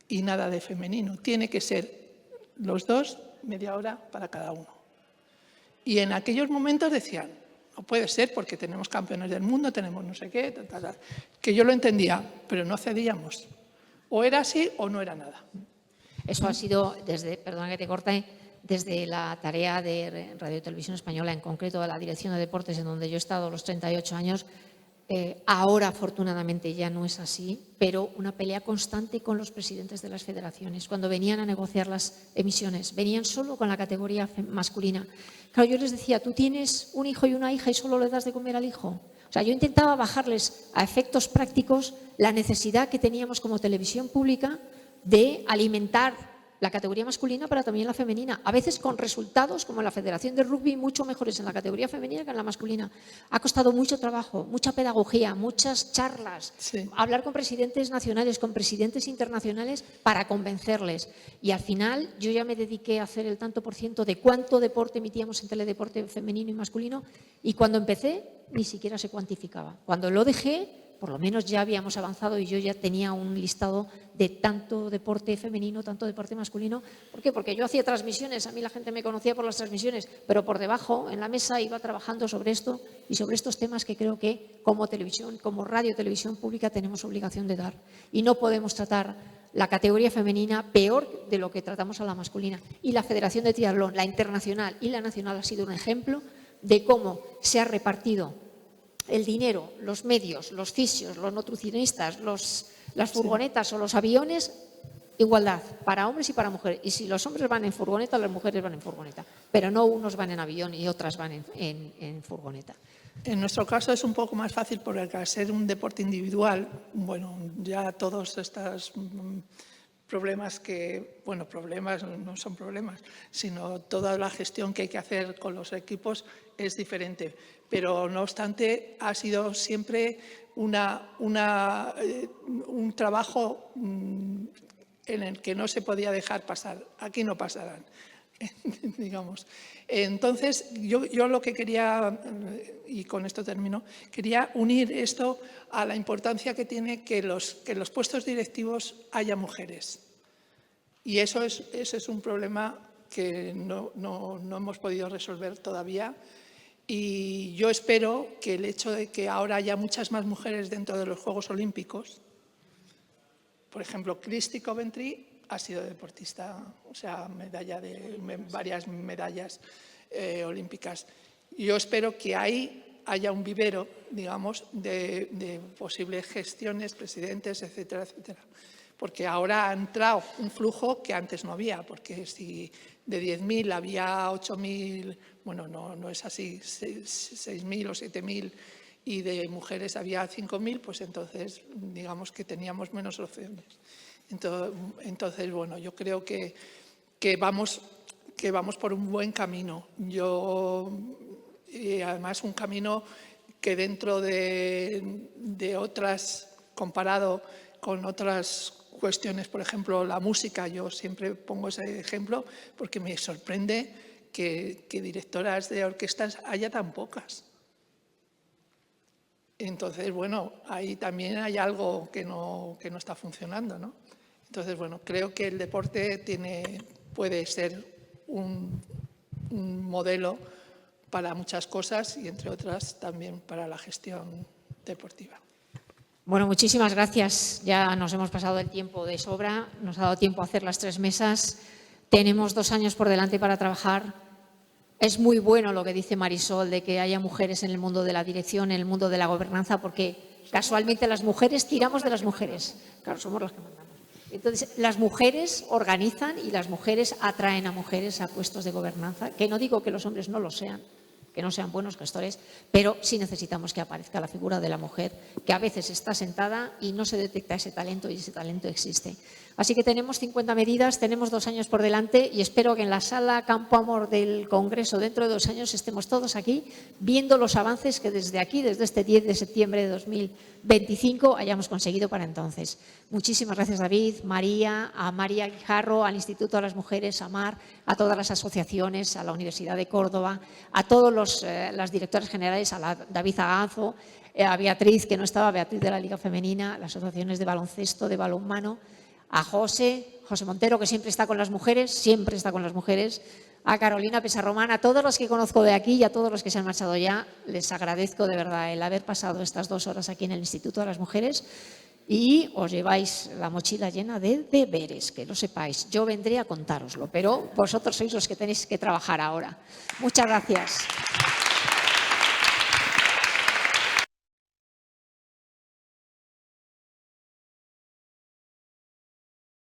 Speaker 13: y nada de femenino. Tiene que ser los dos, media hora para cada uno. Y en aquellos momentos decían, no puede ser porque tenemos campeones del mundo, tenemos no sé qué, tal. Que yo lo entendía, pero no cedíamos. O era así o no era nada.
Speaker 1: Eso ha sido, perdona que te corte, desde la tarea de Radio y Televisión Española, en concreto de la Dirección de Deportes, en donde yo he estado los 38 años. Ahora, afortunadamente, ya no es así, pero una pelea constante con los presidentes de las federaciones. Cuando venían a negociar las emisiones, venían solo con la categoría masculina. Claro, yo les decía, tú tienes un hijo y una hija y solo le das de comer al hijo. O sea, yo intentaba bajarles a efectos prácticos la necesidad que teníamos como televisión pública de alimentar la categoría masculina, pero también la femenina, a veces con resultados como en la Federación de Rugby mucho mejores en la categoría femenina que en la masculina. Ha costado mucho trabajo, mucha pedagogía, muchas charlas, hablar con presidentes nacionales, con presidentes internacionales para convencerles. Y al final yo ya me dediqué a hacer el tanto por ciento de cuánto deporte emitíamos en teledeporte femenino y masculino, y cuando empecé ni siquiera se cuantificaba. Cuando lo dejé, por lo menos ya habíamos avanzado y yo ya tenía un listado de tanto deporte femenino, tanto deporte masculino. ¿Por qué? Porque yo hacía transmisiones, a mí la gente me conocía por las transmisiones, pero por debajo, en la mesa, iba trabajando sobre esto y sobre estos temas que creo que como televisión, como radio, televisión pública, tenemos obligación de dar. Y no podemos tratar la categoría femenina peor de lo que tratamos a la masculina. Y la Federación de Triatlón, la internacional y la nacional, ha sido un ejemplo de cómo se ha repartido el dinero, los medios, los fisios, los nutricionistas, las furgonetas o los aviones, igualdad para hombres y para mujeres. Y si los hombres van en furgoneta, las mujeres van en furgoneta. Pero no unos van en avión y otras van en furgoneta.
Speaker 13: En nuestro caso es un poco más fácil porque al ser un deporte individual, bueno, ya todos estos problemas problemas no son problemas, sino toda la gestión que hay que hacer con los equipos es diferente. Pero no obstante, ha sido siempre un trabajo en el que no se podía dejar pasar. Aquí no pasarán. digamos. Entonces, yo lo que quería, y con esto termino, quería unir esto a la importancia que tiene que en los puestos directivos haya mujeres. Y ese es un problema que no hemos podido resolver todavía. Y yo espero que el hecho de que ahora haya muchas más mujeres dentro de los Juegos Olímpicos, por ejemplo, Christy Coventry ha sido deportista, o sea, varias medallas olímpicas. Yo espero que ahí haya un vivero, digamos, de posibles gestiones, presidentes, etcétera, etcétera. Porque ahora ha entrado un flujo que antes no había, porque si de 10.000 había 8.000, bueno, no es así, 6.000 o 7.000, y de mujeres había 5.000, pues entonces digamos que teníamos menos opciones. Entonces bueno, yo creo que vamos por un buen camino. Además, un camino que dentro de otras, comparado con otras cuestiones, por ejemplo, la música, yo siempre pongo ese ejemplo porque me sorprende que directoras de orquestas haya tan pocas. Entonces, bueno, ahí también hay algo que no está funcionando, ¿no? Entonces, bueno, creo que el deporte puede ser un modelo para muchas cosas y, entre otras, también para la gestión deportiva.
Speaker 1: Bueno, muchísimas gracias. Ya nos hemos pasado el tiempo de sobra, nos ha dado tiempo a hacer las 3 mesas. Tenemos 2 años por delante para trabajar. Es muy bueno lo que dice Marisol de que haya mujeres en el mundo de la dirección, en el mundo de la gobernanza, porque casualmente las mujeres tiramos de las mujeres. Claro, somos las que mandamos. Entonces, las mujeres organizan y las mujeres atraen a mujeres a puestos de gobernanza, que no digo que los hombres no lo sean, que no sean buenos gestores, pero sí necesitamos que aparezca la figura de la mujer, que a veces está sentada y no se detecta ese talento, y ese talento existe. Así que tenemos 50 medidas, tenemos 2 años por delante y espero que en la sala Campo Amor del Congreso dentro de 2 años estemos todos aquí viendo los avances que desde aquí, desde este 10 de septiembre de 2025, hayamos conseguido para entonces. Muchísimas gracias, David, María, a María Guijarro, al Instituto de las Mujeres, a Mar, a todas las asociaciones, a la Universidad de Córdoba, a todos las directoras generales, a David Aganzo, a Beatriz, que no estaba, Beatriz de la Liga Femenina, las asociaciones de baloncesto, de balonmano, a José Montero, que siempre está con las mujeres, a Carolina Pesarromán, a todos los que conozco de aquí y a todos los que se han marchado ya, les agradezco de verdad el haber pasado estas 2 horas aquí en el Instituto de las Mujeres y os lleváis la mochila llena de deberes, que lo sepáis. Yo vendré a contároslo, pero vosotros sois los que tenéis que trabajar ahora. Muchas gracias.